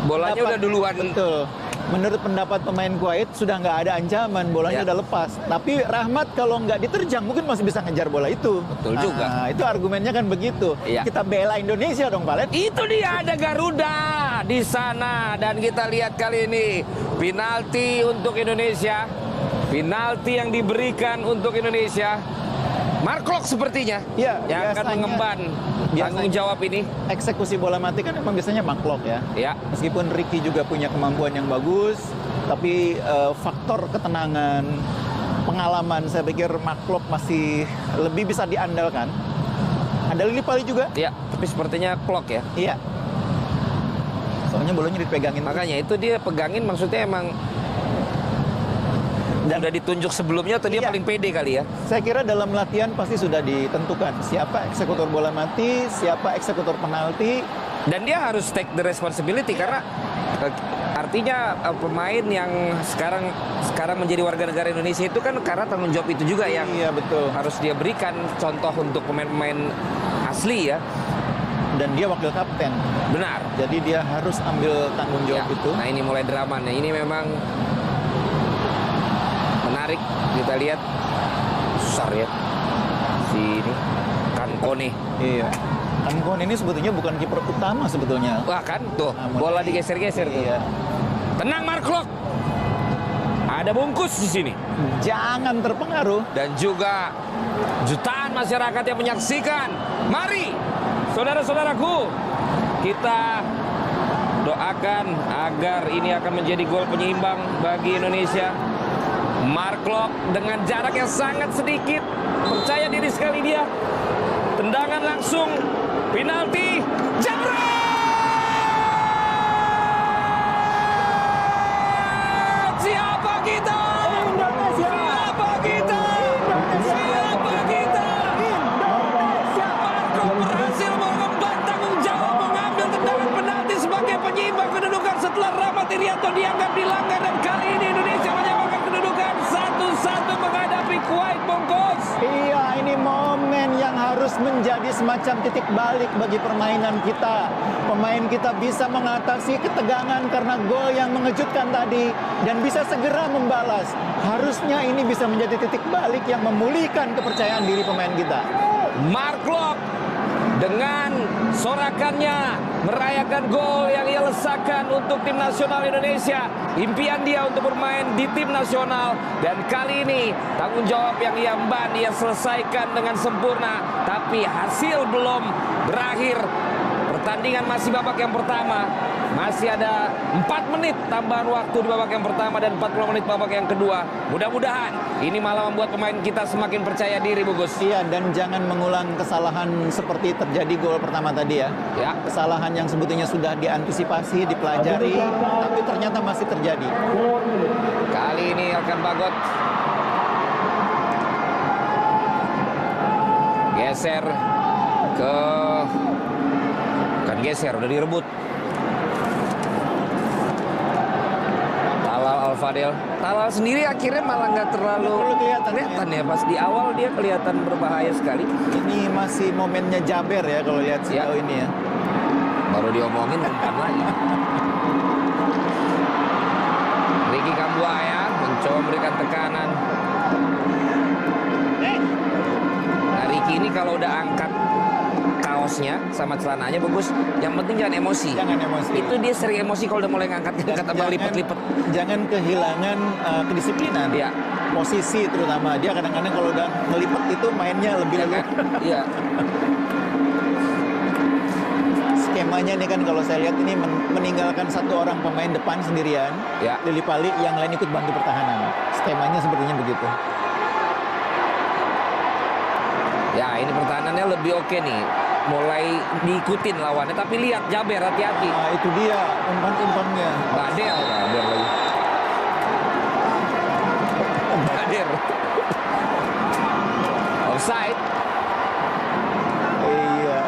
Bolanya pendapat- udah duluan. Betul. Menurut pendapat pemain Kuwait sudah nggak ada ancaman, bolanya Ya. udah lepas. Tapi Rahmat kalau nggak diterjang mungkin masih bisa ngejar bola itu. Betul juga. Nah, itu argumennya kan begitu. Iya. Kita bela Indonesia dong, Valen. Itu dia, ada Garuda di sana, dan kita lihat kali ini penalti untuk Indonesia. Penalti yang diberikan untuk Indonesia. Mark Klok sepertinya Iya, yang akan biasanya- mengemban tanggung jawab ini. Eksekusi bola mati kan emang biasanya Maklok ya. Ya, Meskipun Ricky juga punya kemampuan yang bagus, tapi faktor ketenangan, pengalaman, saya pikir Maklok masih lebih bisa diandalkan. Ada Lillipali juga. ya, tapi sepertinya Klok ya. Iya. Soalnya bolanya dipegangin. Makanya itu dia pegangin, maksudnya emang Dan- udah ditunjuk sebelumnya atau dia Iya. paling pede kali ya. Saya kira dalam latihan pasti sudah ditentukan siapa eksekutor bola mati, siapa eksekutor penalti. Dan dia harus take the responsibility karena artinya pemain yang sekarang menjadi warga negara Indonesia itu kan karena tanggung jawab itu juga yang Iya, betul. harus dia berikan contoh untuk pemain-pemain asli ya. Dan dia wakil kapten. Benar. Jadi dia harus ambil tanggung Ya. jawab itu. Nah, ini mulai drama nih. Ini memang menarik. Kita lihat besar ya si ini Kankone. Iya. Kankon ini sebetulnya bukan kiper utama sebetulnya. Wah kan tuh Nah, bola mulai- digeser-geser tuh. Iya. Tenang Mark Klok. Ada bungkus di sini. Jangan terpengaruh. Dan juga jutaan masyarakat yang menyaksikan. Mari, saudara-saudaraku, kita doakan agar ini akan menjadi gol penyeimbang bagi Indonesia. Mark Klok dengan jarak yang sangat sedikit, percaya diri sekali dia. tendangan langsung, penalti, jebret! Siapa kita? Indonesia. Siapa kita? Siapa kita? Indonesia. Marco berhasil mengemban tanggung jawab mengambil tendangan penalti sebagai penyeimbang kedudukan setelah Rahmat Irianto dianggap dilanggar, dan kali ini Indonesia menyamakan kedudukan 1-1 menghadapi Kuwait, bungkus. Iya, ini momen yang harus menjadi semacam titik balik bagi permainan kita. Pemain kita bisa mengatasi ketegangan karena gol yang mengejutkan tadi dan bisa segera membalas. Harusnya ini bisa menjadi titik balik yang memulihkan kepercayaan diri pemain kita. Mark Klok dengan sorakannya merayakan gol yang ia lesakan untuk tim nasional Indonesia. Impian dia untuk bermain di tim nasional, dan kali ini tanggung jawab yang ia emban ia selesaikan dengan sempurna. Tapi hasil belum berakhir. Pertandingan masih babak yang pertama. Masih ada 4 menit tambahan waktu di babak yang pertama dan 40 menit babak yang kedua. Mudah-mudahan ini malah membuat pemain kita semakin percaya diri, Bugus. Iya, dan jangan mengulang kesalahan seperti terjadi gol pertama tadi ya. Ya. Kesalahan yang sebetulnya sudah diantisipasi, dipelajari, tapi ternyata masih terjadi. Kali ini akan Bagot geser ke, kan geser, udah direbut. Talal Al-Fadel. Talal sendiri akhirnya malah nggak terlalu Perlu kelihatan ya. Pas di awal dia kelihatan berbahaya sekali. Ini masih momennya Jaber ya kalau lihat sejauh ini ya. Baru diomongin umpan lagi. Ricky Kambuaya mencoba memberikan tekanan. Nah, Ricky ini kalau udah angkat kaosnya sama celananya bagus. Yang penting jangan emosi. Jangan emosi. Itu dia sering emosi kalau udah mulai ngangkat sama lipat-lipat. Jangan kehilangan kedisiplinan. Iya. Posisi terutama. Dia kadang-kadang kalau udah ngelipat itu mainnya lebih leluhur. Iya. Skemanya nih kan kalau saya lihat ini meninggalkan satu orang pemain depan sendirian. Ya. Lili Pali, yang lain ikut bantu pertahanan. Skemanya sepertinya begitu. Ya, ini pertahanannya lebih oke nih. Mulai diikutin lawannya, tapi lihat Jaber, hati-hati. Nah, itu dia umpan-umpannya. Bader lagi. Bader. Offside. Iya.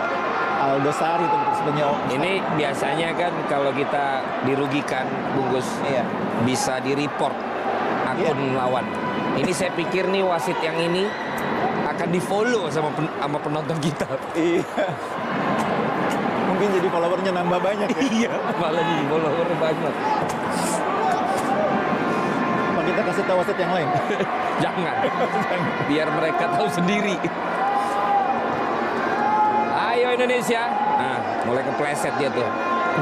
Aldo Sari itu sebenarnya. Ini biasanya kan kalau kita dirugikan, Bungkus, Iya. bisa di-report akun lawan. Ini saya pikir nih wasit yang ini akan di-follow sama penonton kita. Iya. Mungkin jadi followernya nambah banyak ya. Iya, malah jadi follower banyak. Apa kita kasih tahu wasit yang lain? Jangan. Biar mereka tahu sendiri. Ayo Indonesia. Nah, mulai kepleset dia tuh.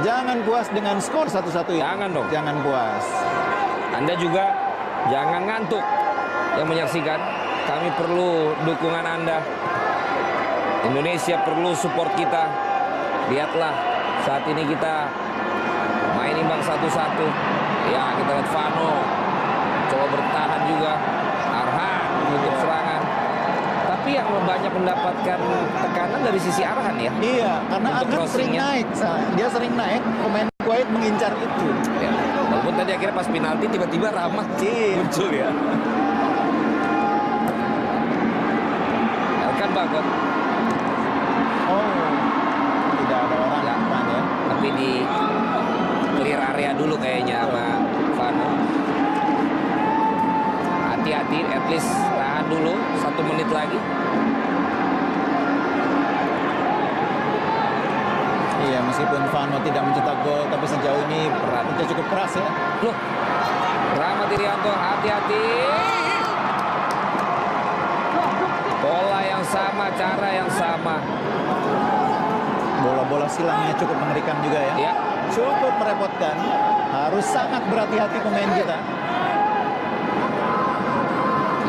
Jangan puas dengan skor 1-1 ya. Jangan dong. Jangan puas. Anda juga jangan ngantuk yang menyaksikan. Kami perlu dukungan Anda. Indonesia perlu support kita. Lihatlah, saat ini kita main imbang 1-1. Ya, kita lihat Vano coba bertahan juga. Arhan untuk serangan. Tapi yang banyak mendapatkan tekanan dari sisi Arhan ya. Iya, karena Untuk Arhan sering crossingnya. naik. Dia sering naik, pemain Kuwait mengincar itu. Ya. Walaupun tadi akhirnya pas penalti tiba-tiba Rahmat Iya. muncul ya. Elkan Bagot. Oh, tidak ada orang Ya. depan ya. Tapi di clear area dulu kayaknya sama Vano. Hati-hati, at least tahan dulu 1 menit lagi. Iya, meskipun Vano tidak mencetak gol, tapi sejauh ini perannya cukup keras ya. Loh, Rahmat Irianto, hati-hati. Pola yang sama, cara yang sama. Bola-bola silangnya cukup mengerikan juga ya. Ya, Cukup merepotkan. Harus sangat berhati-hati pemain kita.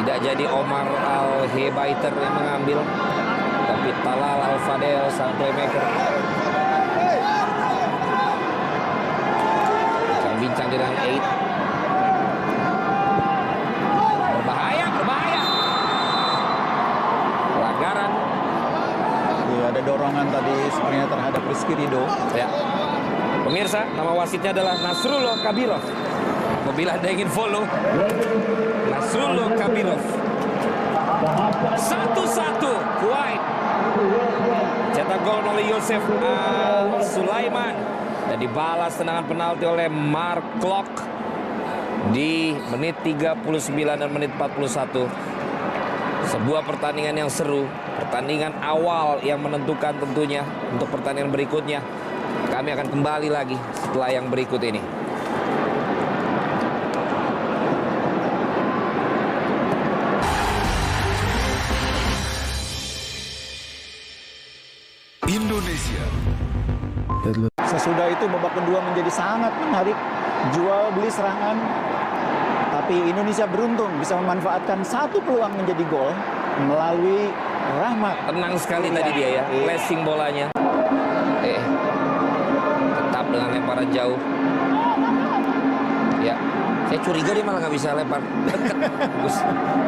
tidak jadi Omar Al-Hebaiter yang mengambil, tapi Talal Al-Fadel sang playmaker. Bincang dengan 8. Berbahaya, berbahaya. Pelanggaran. ada dorongan tadi sebenarnya terhadap Rizky Ridho. Ya. Pemirsa, nama wasitnya adalah Nasrullah Kabirov. Apabila Anda ingin follow, Nasrullah Kabirov. 1-1 Kuwait. Cetak gol oleh Yosef Sulaiman dan dibalas tendangan penalti oleh Mark Klok di menit 39 dan menit 41. Sebuah pertandingan yang seru, pertandingan awal yang menentukan tentunya untuk pertandingan berikutnya. Kami akan kembali lagi setelah yang berikut ini. Indonesia. Sesudah itu babak kedua menjadi sangat menarik, jual beli serangan. Tapi Indonesia beruntung bisa memanfaatkan satu peluang menjadi gol melalui Rahmat. Tenang sekali tadi dia ya, flashing bolanya. Tetap dengan lemparan jauh. Ya, saya curiga dia malah nggak bisa lempar dekat. Bagus.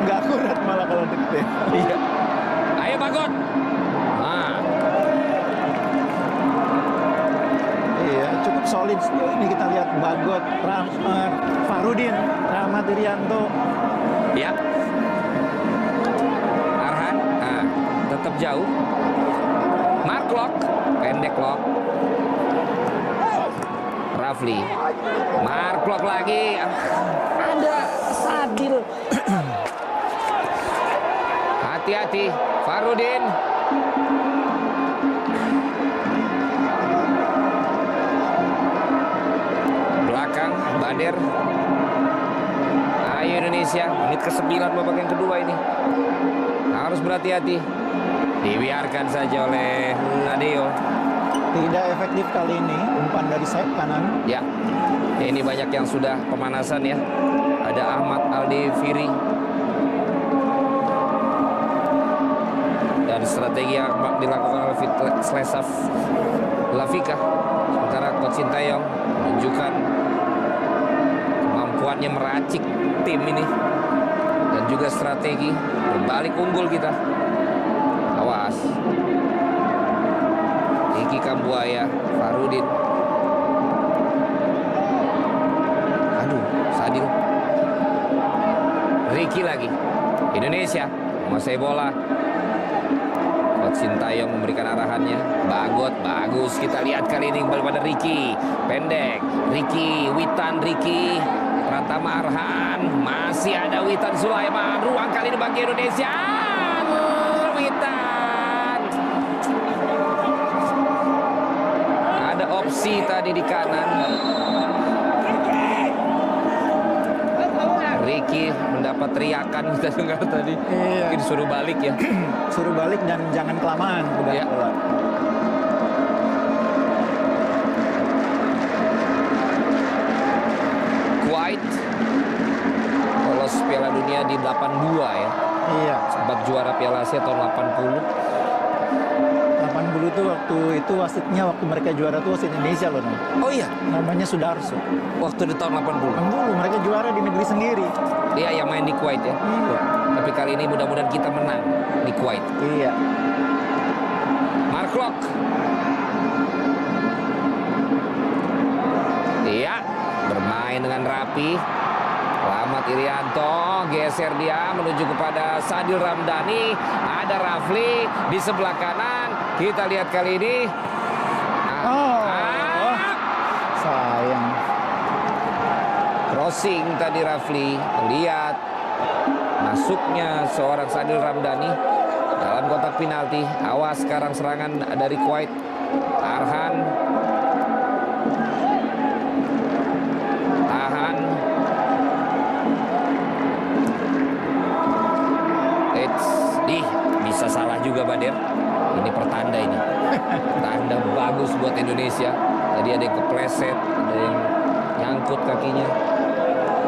Nggak akurat malah kalau deket ya. Iya. Ayo Bagot. Nah, Iya, cukup solid. Ini kita lihat Bagot, Rahmat, Farudin, Rahmat Irianto. ya. Arhan, tetap jauh. Mark Klok, pendek Klok. Rafli. Mark Klok lagi. Ada Sadil. Hati-hati, Farudin. Belakang, Bader. Ayo Indonesia, menit ke-9 babak yang kedua ini. Harus berhati-hati. Dibiarkan saja oleh Nadeo. Tidak efektif kali ini, umpan dari sayap kanan. Ya, ini banyak yang sudah pemanasan ya. Ada Ahmad Aldi Firi. Dan strategi yang dilakukan oleh Slesaf Lavika. Sementara Coach Sintayong menunjukkan kemampuannya meracik tim ini. Dan juga strategi berbalik unggul kita. Awas. Iki Kambuaya, Farudin. Aduh, Sadil. Ricky lagi. Indonesia menguasai bola. Coach Sintayong memberikan arahannya. Bagot, bagus. Kita lihat kali ini kembali pada Ricky. Pendek. Ricky, Witan, Ricky. Pratama Arhan. Masih ada Witan Sulaiman. Ruang kali ini bagi Indonesia. Witan. Ada opsi tadi di kanan. Ricky mendapat teriakan kita dengar tadi. Iya. Mungkin suruh balik ya. Suruh balik dan jangan kelamaan udah Iya. bola. Kuwait lolos Piala Dunia di 82 ya. Iya. Sempat juara Piala Asia tahun 80. 80 tuh waktu itu wasitnya waktu mereka juara tuh wasit Indonesia loh. Nah. Oh iya, Namanya Sudarso. waktu di tahun 80. Dulu mereka juara di negeri sendiri. Iya, yang main di Kuwait ya. Iya. Tapi kali ini mudah-mudahan kita menang di Kuwait. Iya. Mark Klok. Iya, bermain dengan rapi. Rahmat Irianto geser dia menuju kepada Sadil Ramdhani. Ada Rafli di sebelah kanan. Kita lihat kali ini. Sayang. Crossing tadi Rafli. Lihat masuknya seorang Sadil Ramdhani dalam kotak penalti. Awas sekarang serangan dari Kuwait. Arhan. Tahan. Bisa salah juga Bader. Ini pertanda ini. Tanda bagus buat Indonesia. Tadi ada yang kepleset, ada yang nyangkut kakinya,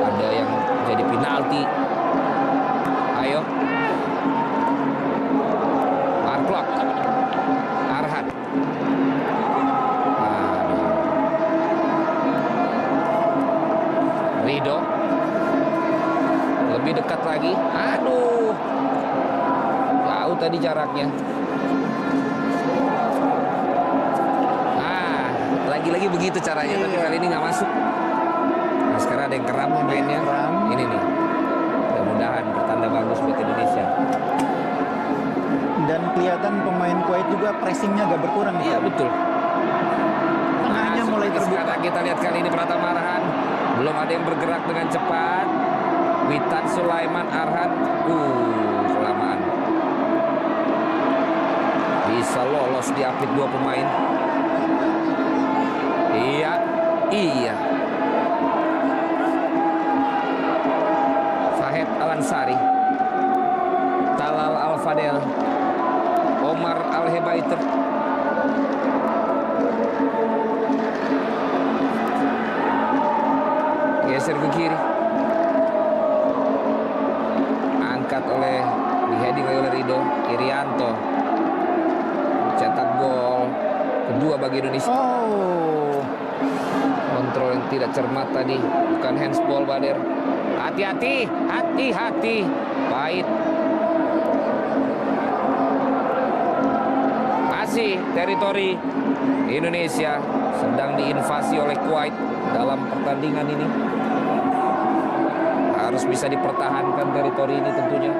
ada yang jadi penalti. Ayo. Mark Klok. Arhan. Ridho. Lebih dekat lagi. Aduh. Jauh tadi jaraknya. Lagi-lagi begitu caranya, tapi Iya. kali ini nggak masuk. Nah, sekarang ada yang keram mainnya. keram. Ini nih. Mudah-mudahan pertanda bagus buat Indonesia. Dan kelihatan pemain Kuwait juga pressingnya agak berkurang. Iya betul. Tengahnya Masuk mulai lagi terbuka. sekarang kita lihat kali ini Pratama Arhan. Belum ada yang bergerak dengan cepat. Witan Sulaiman Arhan. Kelamaan. Bisa lolos di apit 2 pemain. Iya. Fahed Alansari, Talal Al-Fadel, Omar Al-Hebaiter. Geser ke kiri. Angkat di heading oleh Rido Irianto. Cetak gol kedua bagi Indonesia. Oh, Kontrol yang tidak cermat tadi. Bukan handsball, Bader. Hati-hati. Pahit. Masih teritori Indonesia sedang diinvasi oleh Kuwait dalam pertandingan ini. Harus bisa dipertahankan teritori ini tentunya.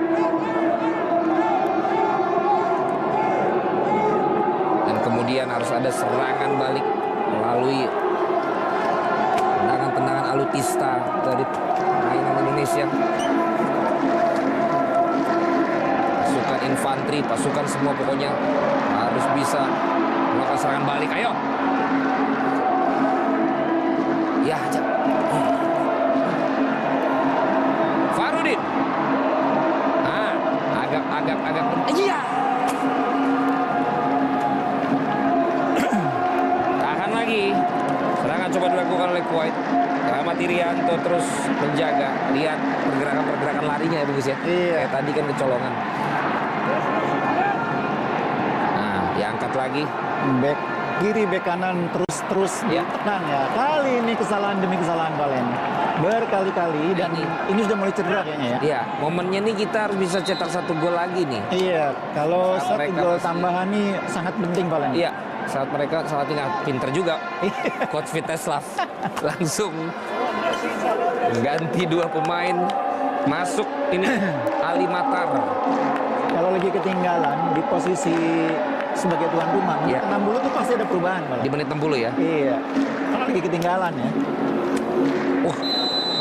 Dan kemudian harus ada serangan balik melalui tendangan alutista dari permainan Indonesia. Pasukan infanteri, pasukan semua pokoknya harus bisa melakukan serangan balik. Ayo. Ya, aja. Farudin. Agak. Iya. Tahan lagi. Serangan coba dilakukan oleh Kuwait. Rahmat Irianto terus menjaga. Lihat pergerakan larinya ya bagus ya. Iya. Kayak tadi kan kecolongan. Nah, diangkat lagi. back kiri, back kanan terus Ya. ditekan ya. Kali ini kesalahan demi kesalahan Valen. Berkali-kali dan ini sudah mulai cedera kayaknya ya. Iya, momennya nih kita harus bisa cetak 1 gol lagi nih. Iya, kalau Saat 1 mereka gol masih- tambahan nih sangat penting Valen. Iya, saat mereka saat ini pinter juga. Coach Viteslav langsung ganti 2 pemain. Masuk ini Ali Matar. Kalau lagi ketinggalan di posisi sebagai tuan rumah, Iya. 60 tuh pasti ada perubahan Valen. Di menit 60 ya. Iya, karena lagi ketinggalan ya.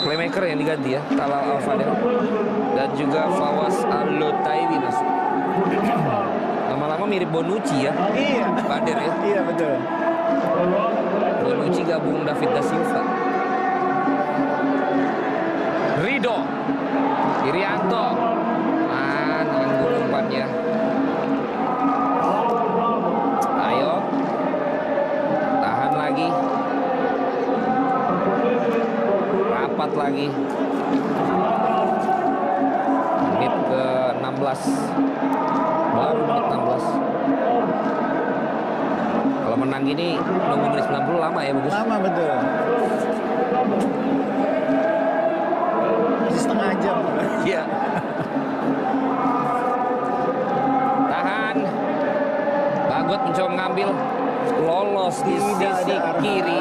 Playmaker yang diganti ya, Talal Al-Fadel dan juga Fawaz Al-Lutaibi masuk. Lama-lama mirip Bonucci ya, Iya, Bader ya. iya betul. Bonucci gabung David da Silva. Rido Irianto. Nanggung umpannya. Ayo. Tahan lagi. Rapat lagi. Menit ke-16. Baru menit 16. Kalau menang gini nunggu menit 90 lama ya bagus. Lama betul. Masih setengah jam. Iya. Tahan. Bagot mencoba mengambil. Lolos di Tidak sisi ada Arhan. kiri.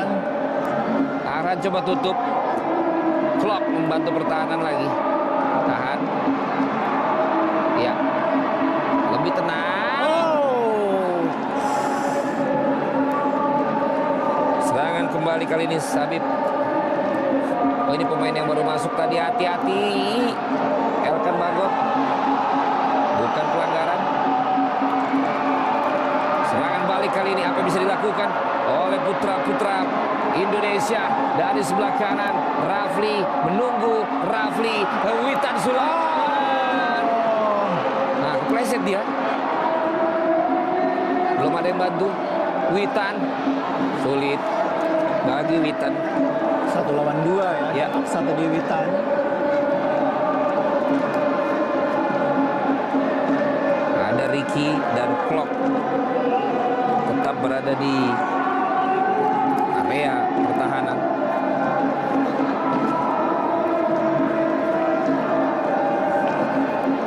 Arhan coba tutup. Klok membantu pertahanan lagi. Tahan. Ya. Lebih tenang. Oh, Serangan kembali kali ini Sabib. Oh, ini pemain yang baru masuk tadi. Hati-hati. Elkan Bagot. Bukan pelanggaran. Serangan balik kali ini apa yang bisa dilakukan oleh putra-putra Indonesia dari sebelah kanan. Rafli menunggu. Rafli Witan Sulaiman. Nah, kepleset dia. Belum ada yang bantu. Witan sulit bagi Witan. 1 lawan 2 ya. Ya. Satu di Witan. Ada Ricky dan Klok tetap berada di area pertahanan.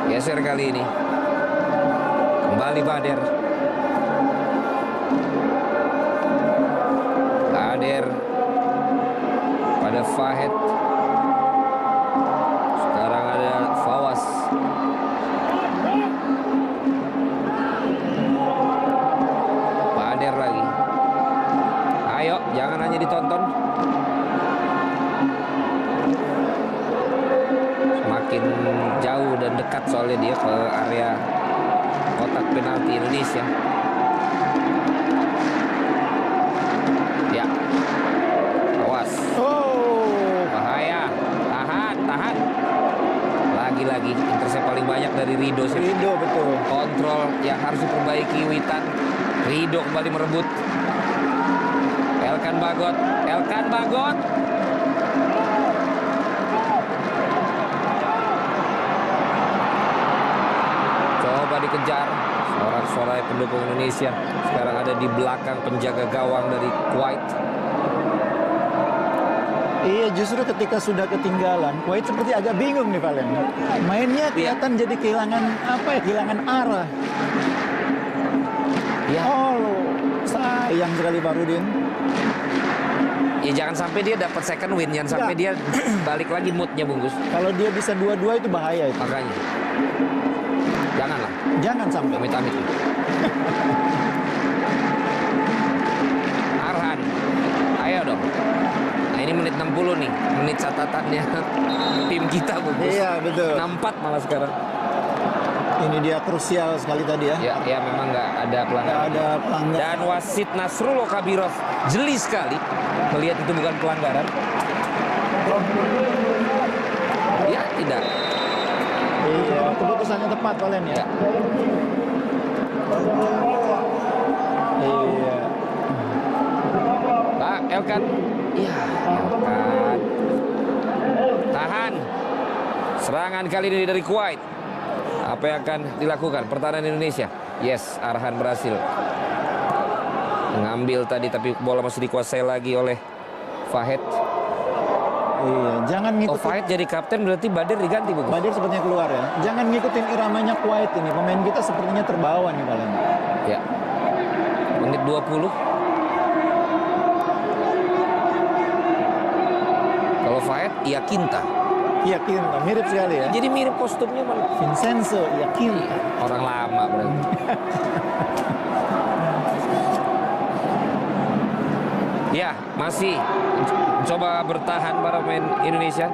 Geser kali ini. Kembali Bader. Fahed. Sekarang ada Fawaz. Bader lagi. Ayo, jangan hanya ditonton. Semakin jauh dan dekat soalnya dia ke area kotak penalti Indonesia. Ya, awas. Oh, Bahaya. Tahan. Lagi-lagi intercept paling banyak dari Rido sih. Rido betul. Kontrol yang harus diperbaiki Witan. Rido kembali merebut. Elkan Bagot. Coba dikejar. Sorak-sorai pendukung Indonesia. Sekarang ada di belakang penjaga gawang dari Kuwait. Iya, justru ketika sudah ketinggalan, Kuwait seperti agak bingung nih Valen. Mainnya kelihatan jadi kehilangan arah. Ya. Oh, sayang sekali Farudin. Ya jangan sampai dia dapat second win, jangan sampai dia balik lagi moodnya bungkus. Kalau dia bisa dua-dua itu bahaya itu. Makanya janganlah, Jangan sampai. amit-amit. Arhan, ayo dong. Nah ini menit 60 nih, menit catatannya tim kita bungkus. Iya, betul. 64 malah sekarang. Ini dia krusial sekali tadi ya. Ya memang nggak ada pelanggaran. Nggak ada pelanggaran. Dan wasit Nasrullah Kabirov jeli sekali melihat itu bukan pelanggaran. Ya tidak. Iya, keputusannya tepat Valen ya. Ya. Iya. Pak Elkan. Ya, Elkan. Tahan. Serangan kali ini dari Kuwait. Apa yang akan dilakukan pertahanan Indonesia? Yes, Arhan berhasil mengambil tadi, tapi bola masih dikuasai lagi oleh Fahed. Iya, jangan Oh, ngikutin. Fahed jadi kapten, berarti Bader diganti bukan? Badir sepertinya keluar ya. Jangan ngikutin iramanya Kuwait ini. Pemain kita sepertinya terbawa nih Valen. Ya. Menit 20. Kalau Fahed, Iaquinta. Yakin, mirip sekali ya. Jadi mirip kostumnya malah. Vincenzo, yakin. Orang lama berarti. Ya, masih coba bertahan para pemain Indonesia.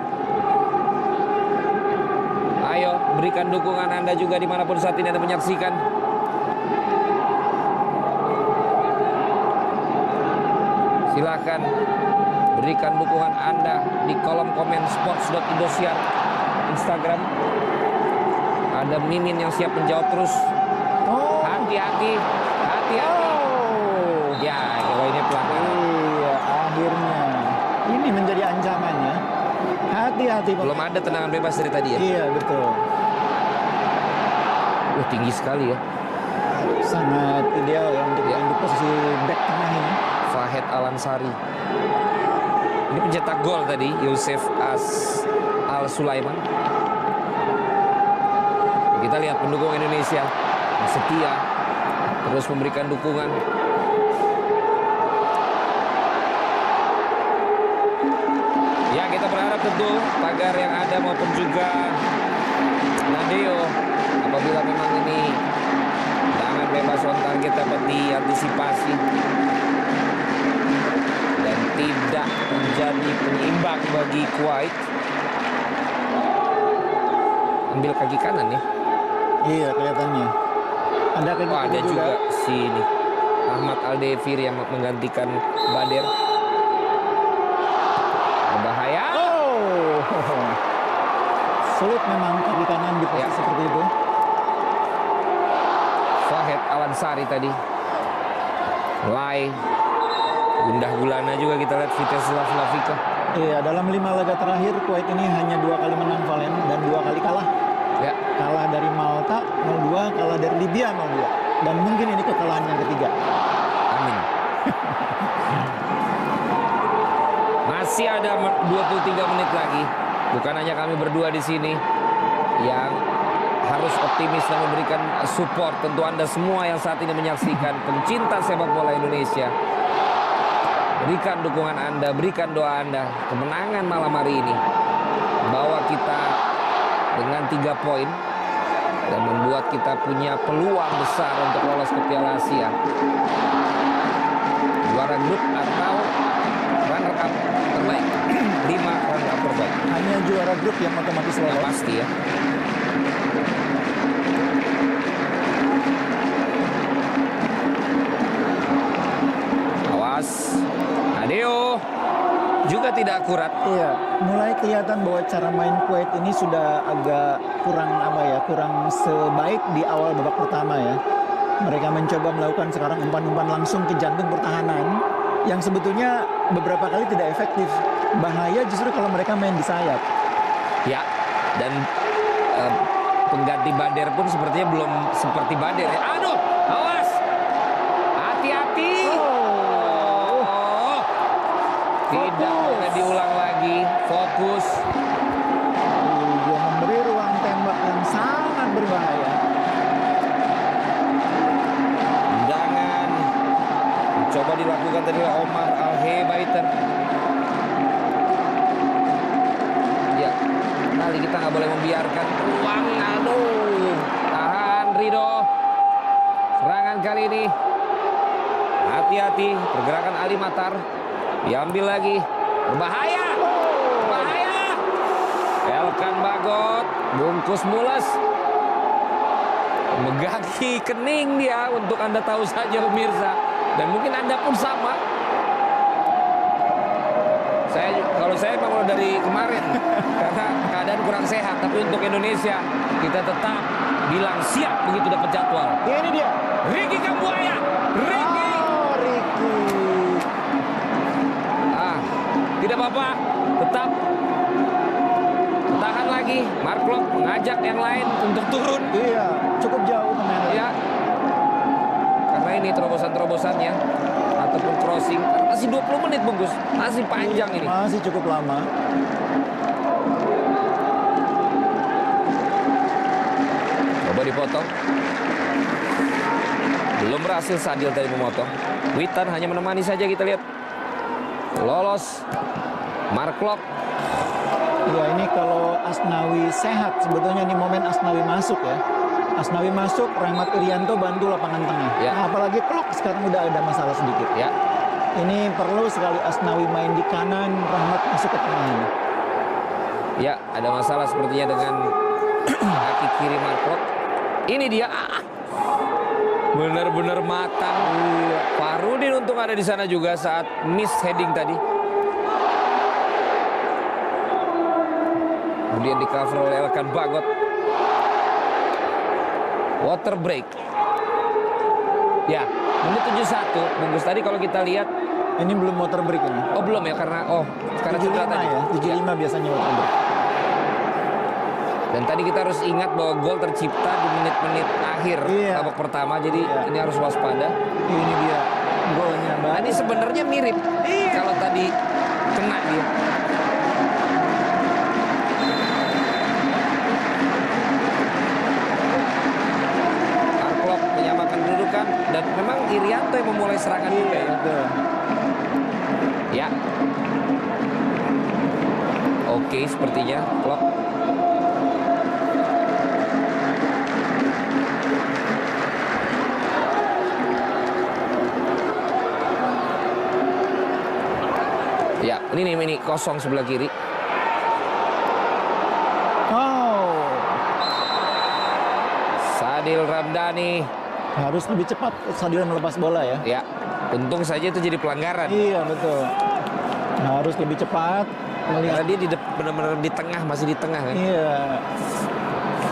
Ayo, berikan dukungan Anda juga dimanapun saat ini Anda menyaksikan. Silakan berikan dukungan Anda di kolom komen sports.indosiar Instagram. Ada Mimin yang siap menjawab terus. Oh, Hati-hati. oh. Ya, kalau ini pelanggaran. Iya, akhirnya. Ini menjadi ancaman ya. Hati-hati. Pak. Belum ada tendangan bebas dari tadi ya. Iya, betul. Tinggi sekali ya. Sangat ideal ya untuk main di posisi back tengah ini. Fahed Alansari. Ini pencetak gol tadi, Yusuf Al Sulaiman. Kita lihat pendukung Indonesia yang setia terus memberikan dukungan. Ya, kita berharap tentu pagar yang ada maupun juga Nadeo, apabila memang ini tangan bebas on target dapat diantisipasi dan tidak menjadi penyeimbang bagi Kuwait. Ambil kaki kanan ya. Iya, kelihatannya. Ada kaki Oh, ada kiri juga si ini Ahmad Aldevir yang menggantikan Bader. Berbahaya. Oh. Sulit memang kaki kanan di posisi Ya. seperti itu. Fahed Alansari tadi. Lai. Gundah gulana juga kita lihat Viteslav Lavika. Iya, dalam 5 laga terakhir Kuwait ini hanya 2 kali menang Valen dan 2 kali kalah. Ya. Kalah dari Malta 0-2, kalah dari Libya 0-2. Dan mungkin ini kekalahan yang ketiga. Amin. Masih ada 23 menit lagi. Bukan hanya kami berdua di sini yang harus optimis dan memberikan support. Tentu Anda semua yang saat ini menyaksikan, pencinta sepak bola Indonesia. Berikan dukungan Anda, berikan doa Anda. Kemenangan malam hari ini bawa kita dengan 3 poin dan membuat kita punya peluang besar untuk lolos ke Piala Asia. Juara grup atau runner up terbaik. 5 runner up terbaik. Hanya juara grup yang otomatis Nah, lolos. pasti ya. Awas. Adeo juga tidak akurat. Iya, mulai kelihatan bahwa cara main Kuwait ini sudah agak kurang kurang sebaik di awal babak pertama ya. Mereka mencoba melakukan sekarang umpan-umpan langsung ke jantung pertahanan yang sebetulnya beberapa kali tidak efektif. Bahaya justru kalau mereka main di sayap. Ya, dan pengganti Bader pun sepertinya belum seperti Bader ya. Aduh, awas. Hati-hati. Oh. Tidak boleh diulang lagi. Fokus. Dia memberi ruang tembak yang sangat berbahaya. Tendangan coba dilakukan tadi oleh Omar Al-Hebaiter. Ya, kali kita nggak boleh membiarkan ruang. Aduh, tahan Rido. Serangan kali ini hati-hati. Pergerakan Ali Matar diambil lagi. Berbahaya, berbahaya. Elkan Bagot bungkus mules. Megaki kening dia, untuk Anda tahu saja pemirsa. Dan mungkin Anda pun sama. Kalau saya memang dari kemarin karena keadaan kurang sehat, tapi untuk Indonesia kita tetap bilang siap begitu dapat jadwal. Ya, ini dia. Ricky Kambuaya, Ricky. Ricky. Tidak apa-apa, tetap tahan lagi. Mark Klok mengajak yang lain untuk turun. Iya, cukup jauh pemain. Ya, karena ini terobosan-terobosannya ataupun crossing masih 20 menit bungkus, masih panjang ini. Masih cukup lama. Coba dipotong. Belum berhasil Sadil tadi memotong. Witan hanya menemani saja, kita lihat. Lolos. Mark Klok. Ya, ini kalau Asnawi sehat sebetulnya ini momen Asnawi masuk ya. Asnawi masuk, Rahmat Irianto bantu lapangan tengah. Ya. Nah, apalagi Klok sekarang udah ada masalah sedikit. Ya. Ini perlu sekali Asnawi main di kanan, Rahmat masuk ke tengah ini. Ya, ada masalah sepertinya dengan kaki kiri Mark Klok. Ini dia. Benar-benar matang. Farudin untung ada di sana juga saat miss heading tadi. Kemudian di cover oleh Elkan Bagot. Water break. Ya, menit 71. Bungkus tadi kalau kita lihat. Ini belum water break ini. Oh belum ya, karena cedera 75 tadi. ya, 75 biasanya water break. Dan tadi kita harus ingat bahwa gol tercipta di menit-menit akhir babak pertama. Jadi ini harus waspada. Ini dia golnya. Tadi sebenarnya mirip. Kalau tadi kena dia. Arklok menyamakan kedudukan dan memang Irianto yang memulai serangan juga ya. Ya. Oke, sepertinya Klok. Ya, ini kosong sebelah kiri. Oh. Sadil Ramdhani Harus lebih cepat Sadil melepas bola ya. Ya, untung saja itu jadi pelanggaran. Iya, betul. Harus lebih cepat. Karena dia benar-benar di tengah, masih di tengah kan. Iya.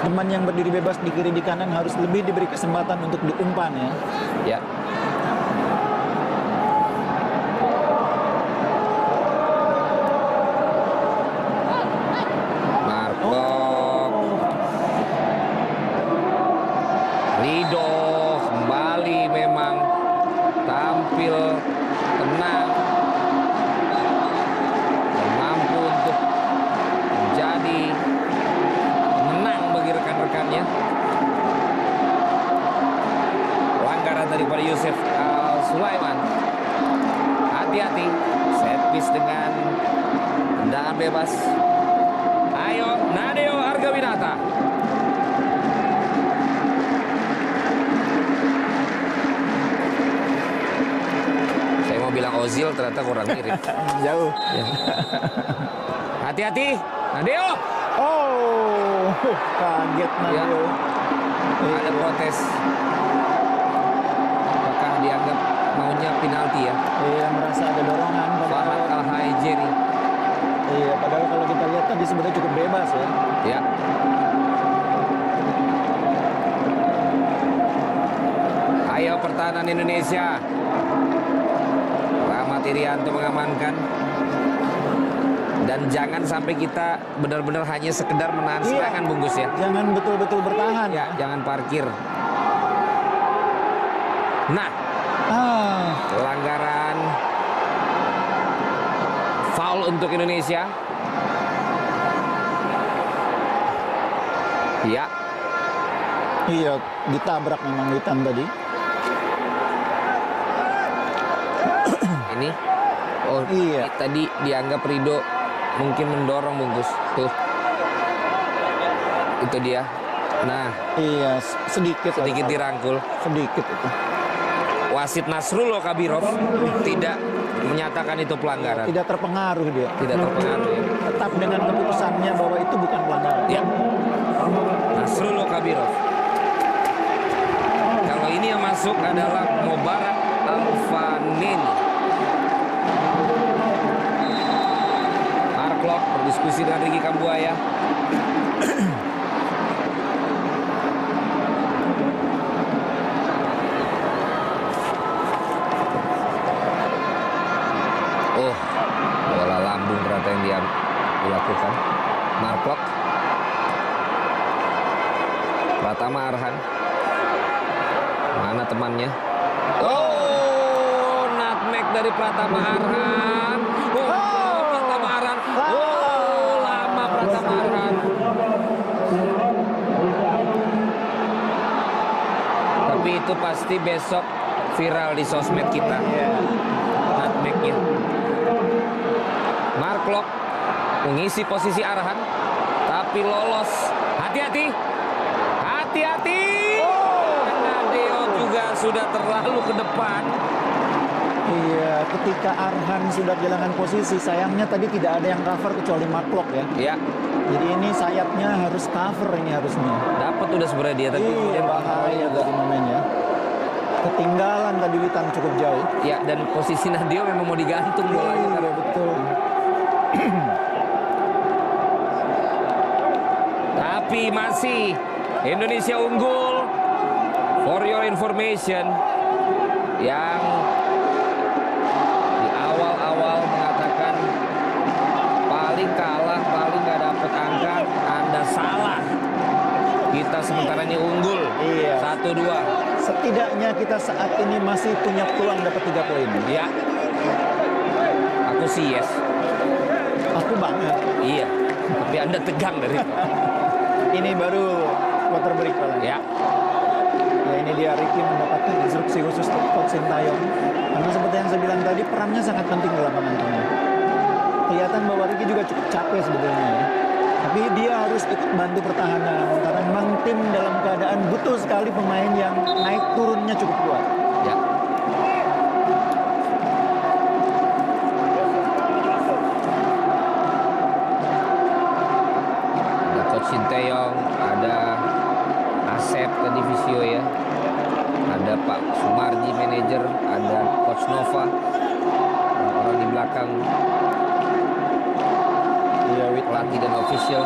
Teman yang berdiri bebas di kiri di kanan harus lebih diberi kesempatan untuk diumpan ya. Ya. Markov. Rido kembali memang tampil tenang. Dan mampu untuk menjadi menang bagi rekan-rekannya. Pelanggaran tadi pada Yusuf Al Sulaiman. hati-hati. Set piece dengan tendangan bebas. Ayo, Nadeo Argawinata. Saya mau bilang Ozil, ternyata kurang mirip. Jauh. Ya. Hati-hati, Nadeo. Oh, kaget Nadeo. Ada protes. Apakah dianggap maunya penalti ya? Iya, merasa ada dorongan. Fahad Al-Haijeri. Iya, padahal kalau kita lihat tadi sebenarnya cukup bebas ya. Ya. Ayo pertahanan Indonesia. Rahmat Irianto mengamankan. Dan jangan sampai kita benar-benar hanya sekedar menahan serangan, Bungkus ya. Jangan betul-betul bertahan. Ya, jangan parkir. Nah, pelanggaran foul untuk Indonesia. Ya. Iya, ditabrak memang Witan tadi. Ini. Oh, Iya. Tadi dianggap Rido mungkin mendorong, Bungkus. Tuh. Itu dia. Nah, Iya, sedikit dirangkul. Sedikit itu. Wasit Nasrullah Kabirov tidak menyatakan itu pelanggaran. Tidak terpengaruh dia. Tidak terpengaruh ya. Tetap dengan keputusannya bahwa itu bukan pelanggaran. Ya. Nasrullah Kabirov. Kalau ini yang masuk adalah Mubarak Alfaneni. Mark Locke berdiskusi dengan Ricky Kambuaya. Oh, bola lambung ternyata yang dia dilakukan. Mark Locke. Pratama Arhan. Mana temannya? Oh, nutmeg dari Pratama Arhan. Oh, Pratama Arhan. Oh, lama Pratama Arhan. Tapi itu pasti besok viral di sosmed kita. Nutmegnya. Mark Locke mengisi posisi Arhan, tapi lolos. Hati-hati. Hati-hati. Nadeo juga sudah terlalu ke depan. Iya, ketika Arhan sudah kehilangan posisi, sayangnya tadi tidak ada yang cover kecuali Mark Locke ya. Ya, Jadi ini sayapnya harus cover ini harusnya. dapat udah sebenarnya dia tapi Iya, kemudian bahaya tadi momennya. Ketinggalan tadi Witan cukup jauh. ya, dan posisi Nadeo memang mau digantung bolanya. Iya, betul. Tapi masih Indonesia unggul. For your information, yang di awal-awal mengatakan paling kalah, paling nggak dapat angka, Anda salah. Kita sementara ini unggul. Iya. 1-2. Setidaknya kita saat ini masih punya peluang dapat 3 poin. Ya. Aku sih yes. Aku banget. Iya. Tapi Anda tegang dari itu. Ini baru quarter break paling. Ya. Ya ini dia Ricky mendapatkan instruksi khusus dari Coach Sintayong. Karena seperti yang saya bilang tadi, perannya sangat penting di lapangan tengah. Kelihatan bahwa Ricky juga cukup capek sebetulnya ya. Tapi dia harus ikut bantu pertahanan. Karena memang tim dalam keadaan butuh sekali pemain yang naik turunnya cukup kuat. Ya. Ada Coach Sinteyong, ada Asep tadi Visio ya. Ada Pak Sumarji manajer, ada Coach Nova. Orang di belakang Iya, pelatih dan official.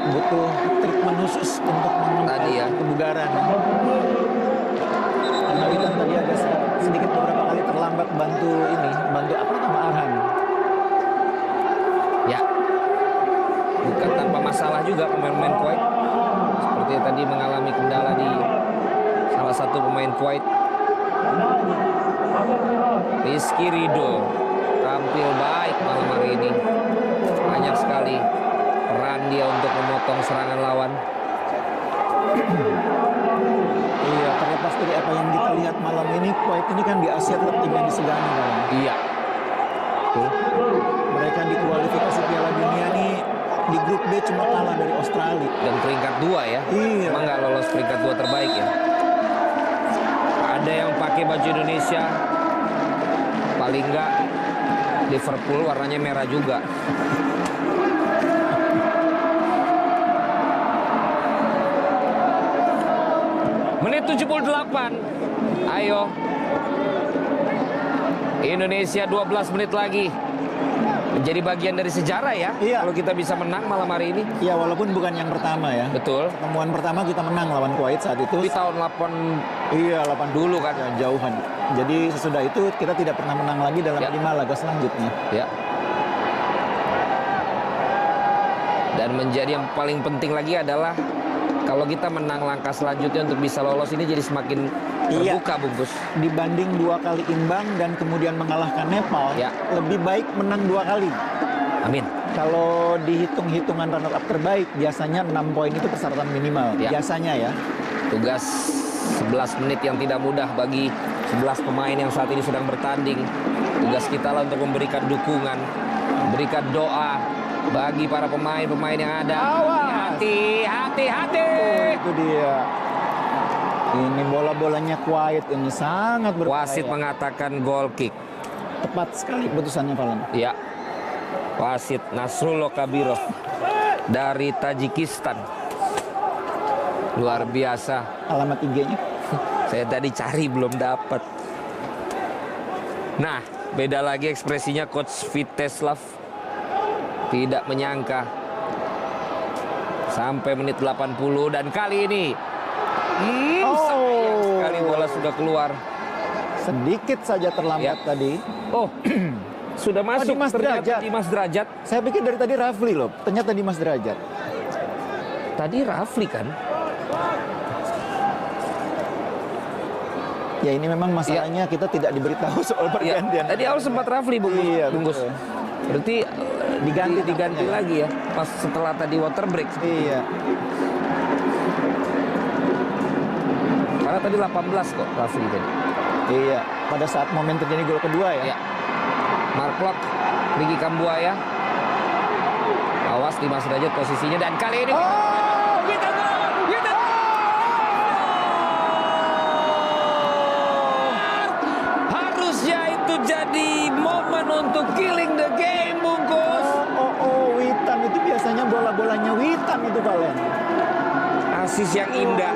butuh treatment khusus untuk Tadi ya. kebugaran. Karena Witan tadi agak sedikit beberapa kali terlambat bantu apa Arhan. Ya. Bukan tanpa masalah juga pemain-pemain Kuwait. Seperti tadi mengalami kendala di salah satu pemain Kuwait. Rizky Ridho tampil baik malam hari ini. Banyak sekali peran dia untuk memotong serangan lawan. Iya, terlepas dari apa yang kita lihat malam ini, Kuwait ini kan di Asia Cup tim yang disegani kan. Iya. Betul. Mereka di kualifikasi Piala Dunia nih di grup B cuma kalah dari Australia. Dan peringkat 2 ya. Iya. Emang nggak lolos peringkat 2 terbaik ya. Ada yang pakai baju Indonesia. Paling nggak Liverpool warnanya merah juga. Menit 78. Ayo. Indonesia 12 menit lagi. Menjadi bagian dari sejarah ya. Iya. Kalau kita bisa menang malam hari ini. Ya walaupun bukan yang pertama ya. Betul. Pertemuan pertama kita menang lawan Kuwait saat itu. Di tahun 8 Iya, 8 dulu kan. ya, jauhan. Jadi sesudah itu kita tidak pernah menang lagi dalam Ya. 5 laga selanjutnya. Ya. Dan menjadi yang paling penting lagi adalah kalau kita menang langkah selanjutnya untuk bisa lolos ini jadi semakin Iya. terbuka, bungkus. Dibanding 2 kali imbang dan kemudian mengalahkan Nepal, Ya. lebih baik menang 2 kali. Amin. Kalau dihitung hitungan runner up terbaik, biasanya 6 poin itu persyaratan minimal. Ya. Biasanya ya. Tugas 11 menit yang tidak mudah bagi 11 pemain yang saat ini sedang bertanding. Tugas kita lah untuk memberikan dukungan, memberikan doa bagi para pemain-pemain yang ada. Awas! Hati-hati. Oh, itu dia. Ini bola-bolanya Kuwait ini sangat berbahaya. Wasit mengatakan goal kick. Tepat sekali putusannya, Valen. Ya. Wasit Nasrullah Kabirov dari Tajikistan. Luar biasa. Alamat IG-nya. Saya tadi cari belum dapat. Nah, beda lagi ekspresinya Coach Viteslav. Tidak menyangka. Sampai menit 80 dan kali ini sayang sekali bola sudah keluar. Sedikit saja terlambat Ya. tadi. Oh, sudah masuk Dimas ternyata Derajat. Dimas Derajat. Saya pikir dari tadi Rafli loh. Ternyata Dimas Derajat. Tadi Rafli kan? Ya ini memang masalahnya kita tidak diberitahu soal Ya, pergantian. tadi awal sempat Rafli, Bungkus. Iya, Bungkus. betul. Berarti diganti ya. lagi ya pas setelah tadi water break. Iya. Karena tadi 18 kok Rafli tadi. Iya. Pada saat momen terjadi gol kedua ya. Ya. Mark Locke, Ricky Kambuaya. Awas Dimas Derajat posisinya dan kali ini Witan gol! Witan gol! Harusnya itu jadi momen untuk killing the game, Bungkus. Witan itu biasanya bola-bolanya Witan itu, Valen. Asis yang indah.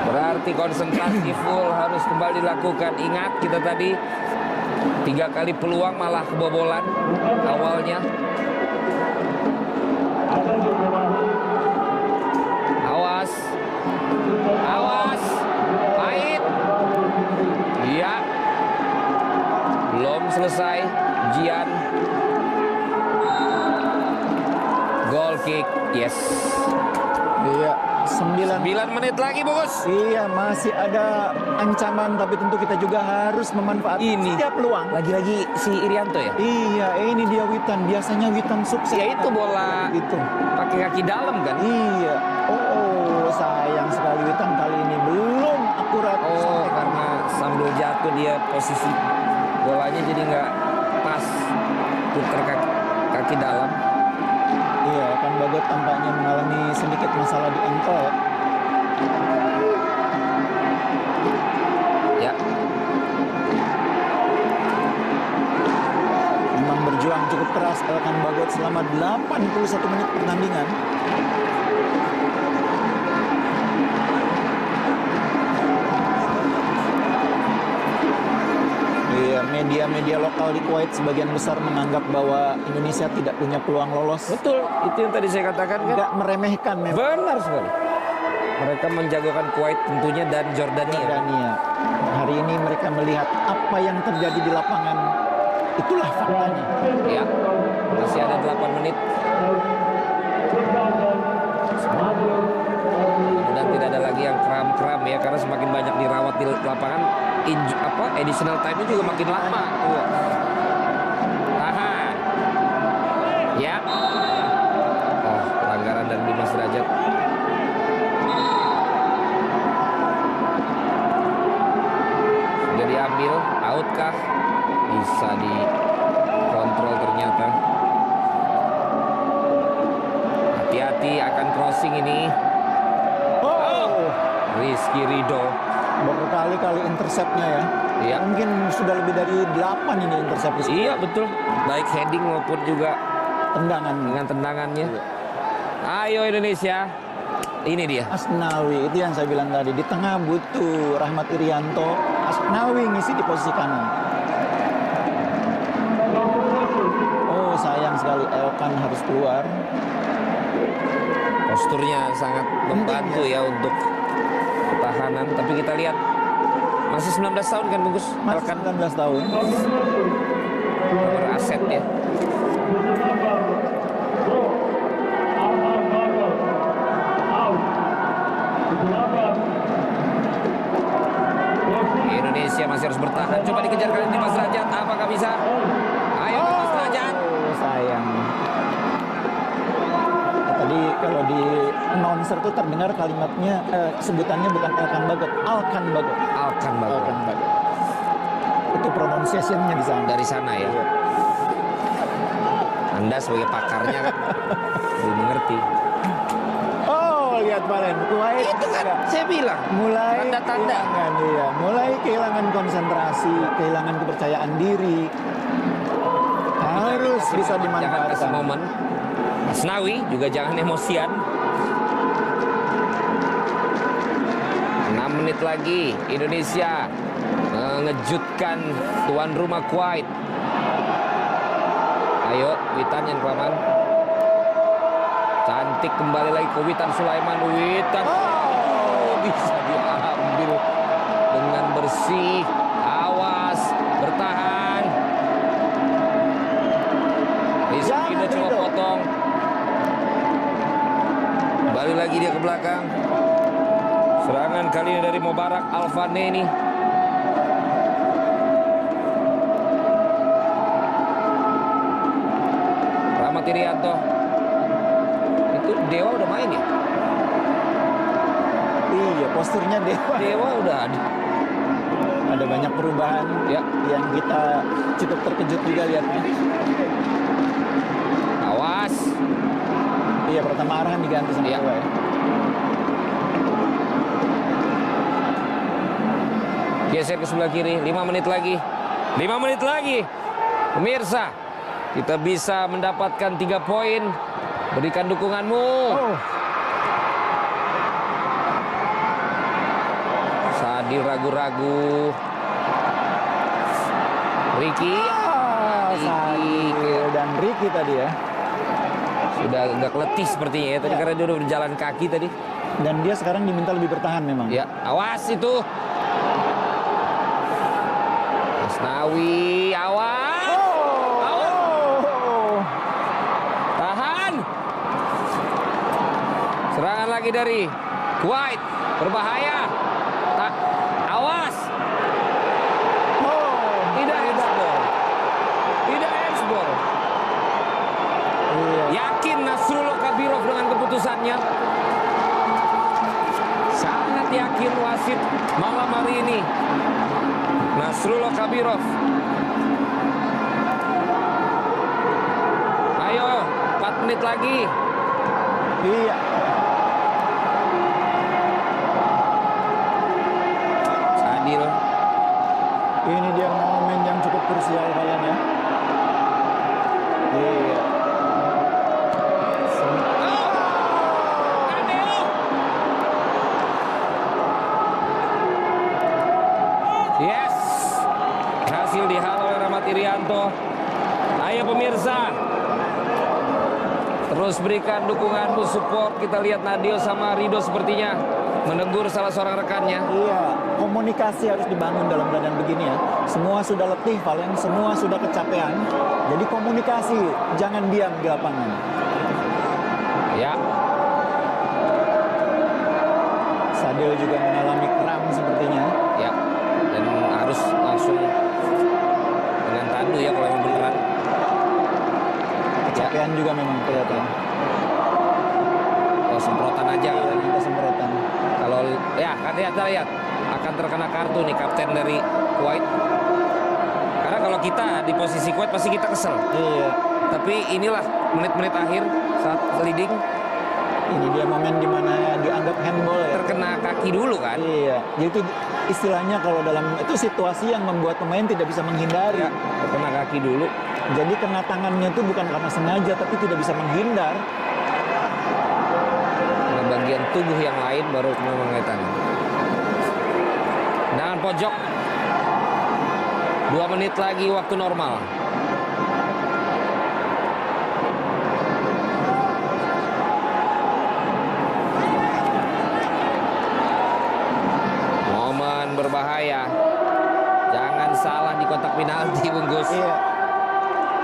Berarti konsentrasi full harus kembali dilakukan. Ingat kita tadi 3 kali peluang malah kebobolan awalnya. Awas. Awas. Pahit. Iya. Belum selesai. Jian. Goal kick. Yes. Iya. 9 9 menit lagi, Bungkus. Iya, masih ada ancaman, tapi tentu kita juga harus memanfaatkan Ini. setiap peluang. Lagi-lagi si Irianto ya? Iya, ini dia Witan. Biasanya Witan sukses. Ya itu bola itu. pakai kaki dalam kan? Iya. Sayang sekali Witan kali ini belum akurat. Oh, sampai karena sambil jatuh dia posisi bolanya jadi nggak pas putar kaki dalam. Iya, kan Bagot tampaknya mengalami sedikit masalah di ankle ya. Ya, Memang berjuang cukup keras Elkan Bagot selama 81 menit pertandingan. Iya, media-media lokal di Kuwait sebagian besar menganggap bahwa Indonesia tidak punya peluang lolos. betul. Itu yang tadi saya katakan kan? Tidak meremehkan memang Benar sekali. Mereka menjagokan Kuwait tentunya dan Jordania. Jordania. Hari ini mereka melihat apa yang terjadi di lapangan. Itulah faktanya. Ya, masih ada 8 menit. Mudah tidak ada lagi yang kram-kram ya, karena semakin banyak dirawat di lapangan, additional time-nya juga makin lama. Iya. Tahan. Ya. Oh, pelanggaran dari Dimas Derajat. Sadil, out kah? Bisa dikontrol ternyata. Hati-hati akan crossing ini. Oh, Rizky Ridho. berkali-kali interceptnya ya. Iya. Mungkin sudah lebih dari 8 ini intercept. Iya betul. Baik heading maupun juga Tendangan. dengan tendangannya. Iya. Ayo Indonesia. Ini dia. Asnawi, itu yang saya bilang tadi. Di tengah butuh Rahmat Irianto. Asnawi ngisi di posisi kanan. Oh, sayang sekali. Eokan harus keluar. Posturnya sangat membantu ya untuk pertahanan. Tapi kita lihat masih 19 tahun kan Bungkus? Masih Elkan 19 tahun. beraset ya. Indonesia masih harus bertahan. Coba dikejar kali ini Mas Derajat. Apakah bisa? Ayo Mas Derajat. Oh, sayang. Tadi kalau di announcer tuh terdengar kalimatnya, sebutannya bukan Elkan Bagot, Alkan Bagot. Alkan Alkan Bagot. Bagot. Itu pronunciation-nya di sana. Dari sana ya. Iya. Anda sebagai pakarnya kan belum mengerti. Oh, lihat Valen, Kuwait Itu kan juga saya bilang. mulai Tanda-tanda. kehilangan, iya, mulai kehilangan konsentrasi, kehilangan kepercayaan diri. Harus bisa Jangan kasih dimanfaatkan. momen. Asnawi juga jangan emosian. 6 menit lagi Indonesia mengejutkan tuan rumah Kuwait. Ayo Witan yang kelamaan. Cantik kembali lagi ke Witan Sulaiman. Witan bisa diambil dengan bersih. Awas, bertahan. Rizky Jangan udah coba Ridho. potong. Kembali lagi dia ke belakang. Serangan kali ini dari Mubarak Alvaneni. Rahmat Irianto. Itu Dewa udah main ya? Iya, posturnya Dewa. Dewa udah ada. Ada banyak perubahan Ya. yang kita cukup terkejut juga lihatnya. Awas. Iya, pertama Arhan diganti sama Iya. Dewa ya. Geser ke sebelah kiri. 5 menit lagi. 5 menit lagi. Pemirsa, kita bisa mendapatkan 3 poin. Berikan dukunganmu. Oh, Sadil ragu-ragu. Ricky Sadil dan Ricky tadi ya. sudah agak letih sepertinya ya tadi karena dia udah berjalan kaki tadi. Dan dia sekarang diminta lebih bertahan memang. Ya, awas itu. Asnawi, awas. Awas. Oh. Tahan. Serangan lagi dari Kuwait. Berbahaya. Awas. Oh. Tidak handsball. Tidak handsball. Iya. Yakin Nasrullah Kabirov dengan keputusannya? Sangat yakin wasit malam hari ini. Nasrullah Kabirov. Ayo, 4 menit lagi. Iya. Sadil. Ini dia momen yang cukup krusial kalian ya. Iya. Yes. Berhasil dihalau oleh Rahmat Irianto. Ayo pemirsa. Terus berikan dukunganmu, support. Kita lihat Nadio sama Ridho sepertinya menegur salah seorang rekannya. Iya, komunikasi harus dibangun dalam keadaan begini ya. Semua sudah letih, Valen, semua sudah kecapean. Jadi komunikasi, jangan diam di lapangan. Ya, Sadil juga mengalami kram sepertinya. ya. Dan harus langsung dengan tandu ya kalau yang beneran. Kecapean juga memang kelihatan. Oh, semprotan aja. Kita semprotan. Kalau ya, kan lihat, kita lihat. akan terkena kartu nih kapten dari Kuwait. Karena kalau kita di posisi Kuwait pasti kita kesel. Iya. Tapi inilah menit-menit akhir saat leading. Ini dia momen dimana dianggap handball ya. Terkena kaki dulu kan. Iya. Jadi itu istilahnya kalau dalam itu situasi yang membuat pemain tidak bisa menghindari. Terkena kaki dulu. Jadi kena tangannya itu bukan karena sengaja tapi tidak bisa menghindar. Karena bagian tubuh yang lain baru kena mengenai tangan. Dengan pojok. 2 menit lagi waktu normal. Momen berbahaya. Jangan salah di kotak penalti, Bungkus. Iya.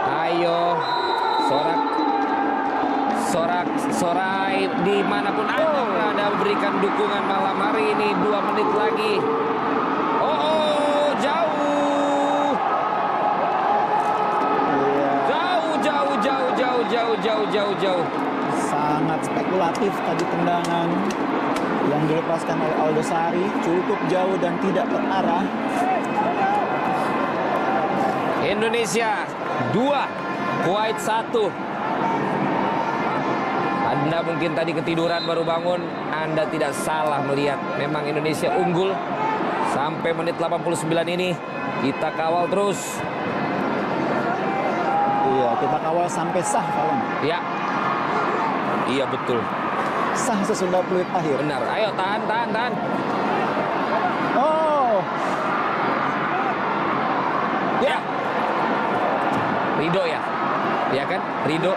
Ayo, sorai dimanapun Anda berada berikan dukungan malam hari ini. 2 menit lagi. Oh, jauh. Iya. Jauh. Sangat spekulatif tadi tendangan yang dilepaskan oleh Aldosari, cukup jauh dan tidak terarah. Indonesia 2, Kuwait 1. Anda mungkin tadi ketiduran baru bangun, Anda tidak salah melihat memang Indonesia unggul. Sampai menit 89 ini kita kawal terus. Iya, kita kawal sampai sah kalau Ya. Iya betul. sah sesudah peluit akhir. Benar. Ayo tahan. Oh, Ya. Ridho ya. Ya kan? Ridho.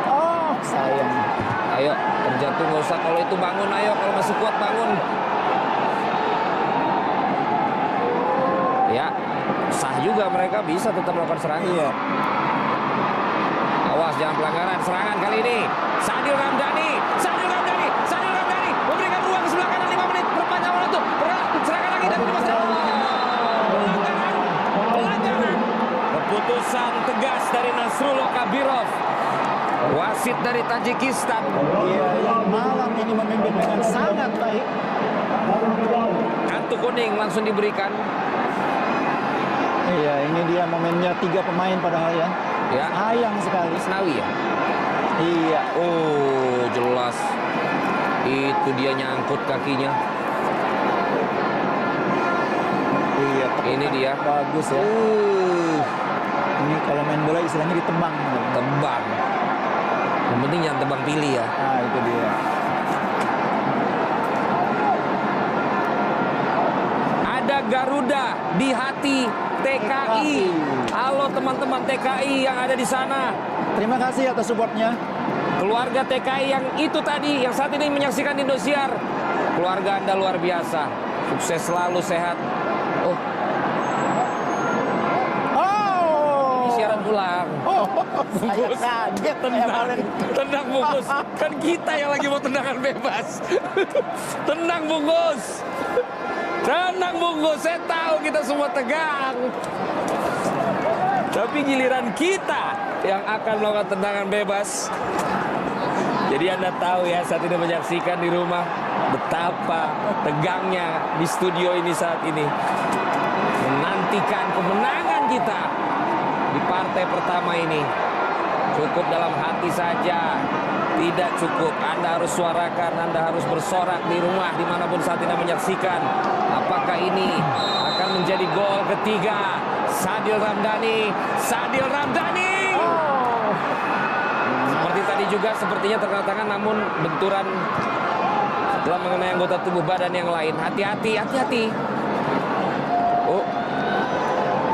oh sayang. Ayo, terjatuh nggak usah. Kalau itu bangun, ayo. Kalau masih kuat bangun. Ya, sah juga mereka bisa tetap melakukan serangan. Iya. Awas jangan pelanggaran. Serangan kali ini. Sadil Ramdhani memberikan ruang ke sebelah kanan 5 menit. Perpanjang waktu. Serangan lagi dan pelanggaran. Keputusan tegas dari Nasrullah Kabirov. Wasit dari Tajikistan. Iya, yang malam ini memimpin dengan sangat baik. Kartu kuning langsung diberikan. Iya, ini dia momennya 3 pemain padahal ya. Ya. Sayang sekali. Isnawi ya. Iya. Oh, jelas. Itu dia nyangkut kakinya. Iya. Ini dia. Bagus ya. Ini kalau main bola istilahnya ditebang. Tebang. Yang penting jangan tebang pilih ya. Nah, itu dia. Ada Garuda di hati TKI. Halo teman-teman TKI yang ada di sana. Terima kasih atas supportnya. Keluarga TKI yang itu tadi, yang saat ini menyaksikan Indosiar. Keluarga Anda luar biasa. Sukses selalu, sehat. Oh, ini siaran ulang. Saya kaget. Tendang bungkus. Kan kita yang lagi mau tendangan bebas. Tendang bungkus. Saya tahu kita semua tegang. Tapi giliran kita yang akan melakukan tendangan bebas. Jadi Anda tahu ya saat ini menyaksikan di rumah betapa tegangnya di studio ini saat ini. Menantikan kemenangan kita di partai pertama ini. Cukup dalam hati saja, tidak cukup. Anda harus suarakan, Anda harus bersorak di rumah dimanapun saat ini menyaksikan. Apakah ini akan menjadi gol ketiga? Sadil Ramdhani. Seperti tadi juga sepertinya terkena tangan, namun benturan setelah mengenai anggota tubuh badan yang lain. Hati-hati. Oh,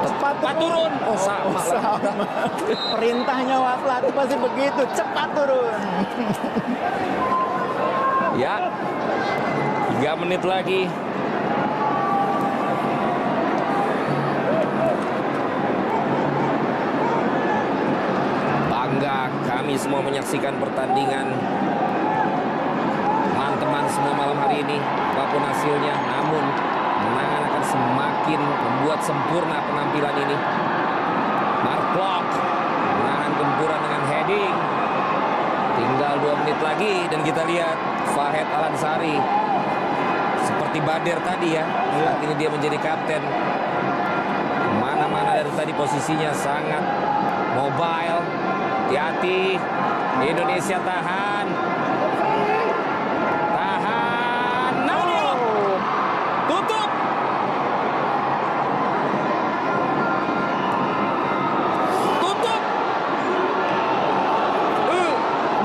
cepat turun. Oh, sama. Perintahnya Wak Pelatih pasti begitu, cepat turun. Ya, 3 menit lagi. Bangga kami semua menyaksikan pertandingan. Teman-teman semua malam hari ini, apapun hasilnya, namun kemenangan akan semakin membuat sempurna penampilan ini. Mark Klok menahan gempuran dengan heading. Tinggal 2 menit lagi dan kita lihat Fahed Alansari seperti seperti Bader tadi ya. Saat ini dia menjadi kapten. Mana-mana dari tadi posisinya sangat mobile. Hati-hati. Indonesia tahan. Tahan. Nadio. Tutup. Tutup.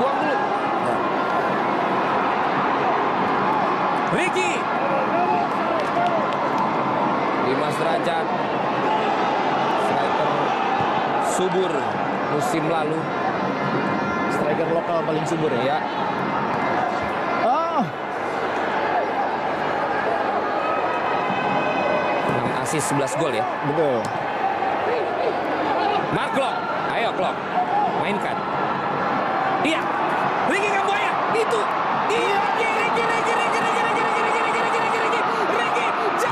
Buang dulu. Ricky. Dimas Derajat. Striker subur musim lalu. Striker lokal paling subur ya. Ya. Ah, 6 assist 11 gol ya. betul. Mark Klok. Ayo Klok. Mainkan. Iya. Ricky Kambuaya. Itu. Iya. Ricky. Jump.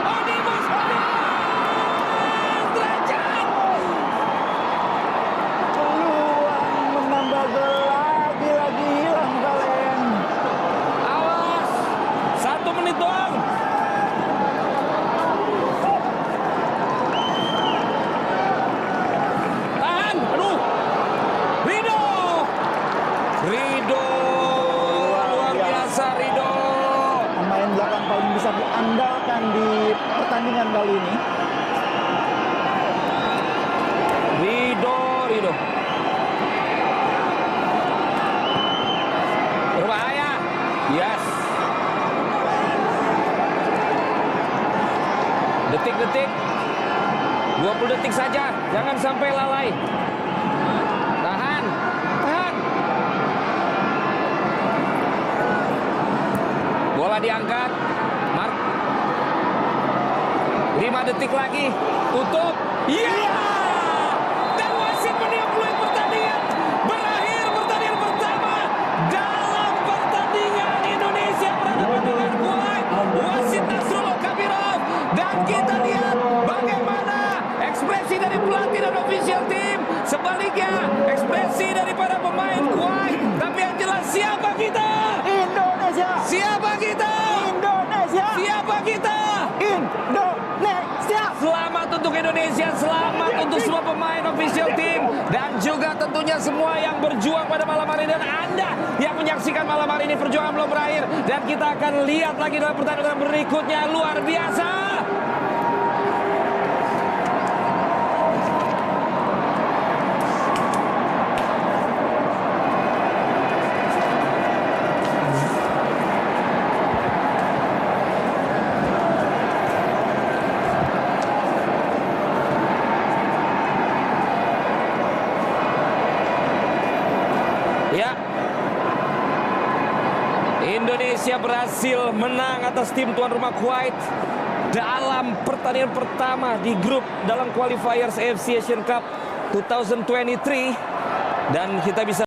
Odimas. Derajat. Peluang menambah gol lagi hilang kalian. Awas. 1 menit doang. Tahan. Aduh. Rido. Luar biasa Rido. Pemain belakang paling bisa diandalkan di pertandingan kali ini. Rido. Berbahaya. Yes. Detik-detik. 20 detik saja. Jangan sampai lalai. Tahan. Bola diangkat. Mark. 5 detik lagi. Tutup. Iya. Dan wasit meniup peluit pertandingan. Berakhir pertandingan pertama dalam pertandingan Indonesia berhadapan dengan Kuwait. Wasit Nasrullah Kabirov. Dan kita lihat bagaimana ekspresi dari pelatih dan official team. Sebaliknya ekspresi daripada pemain Kuwait. Tapi yang jelas siapa kita? Indonesia. Siapa kita? Indonesia. Siapa kita? Indonesia. Selamat untuk Indonesia, selamat untuk semua pemain official team dan juga tentunya semua yang berjuang pada malam hari dan Anda yang menyaksikan malam hari ini. Perjuangan belum berakhir dan kita akan lihat lagi dalam pertandingan berikutnya. Luar biasa. Ya, Indonesia berhasil menang atas tim tuan rumah Kuwait dalam pertandingan pertama di grup dalam qualifiers AFC Asian Cup 2023 dan kita bisa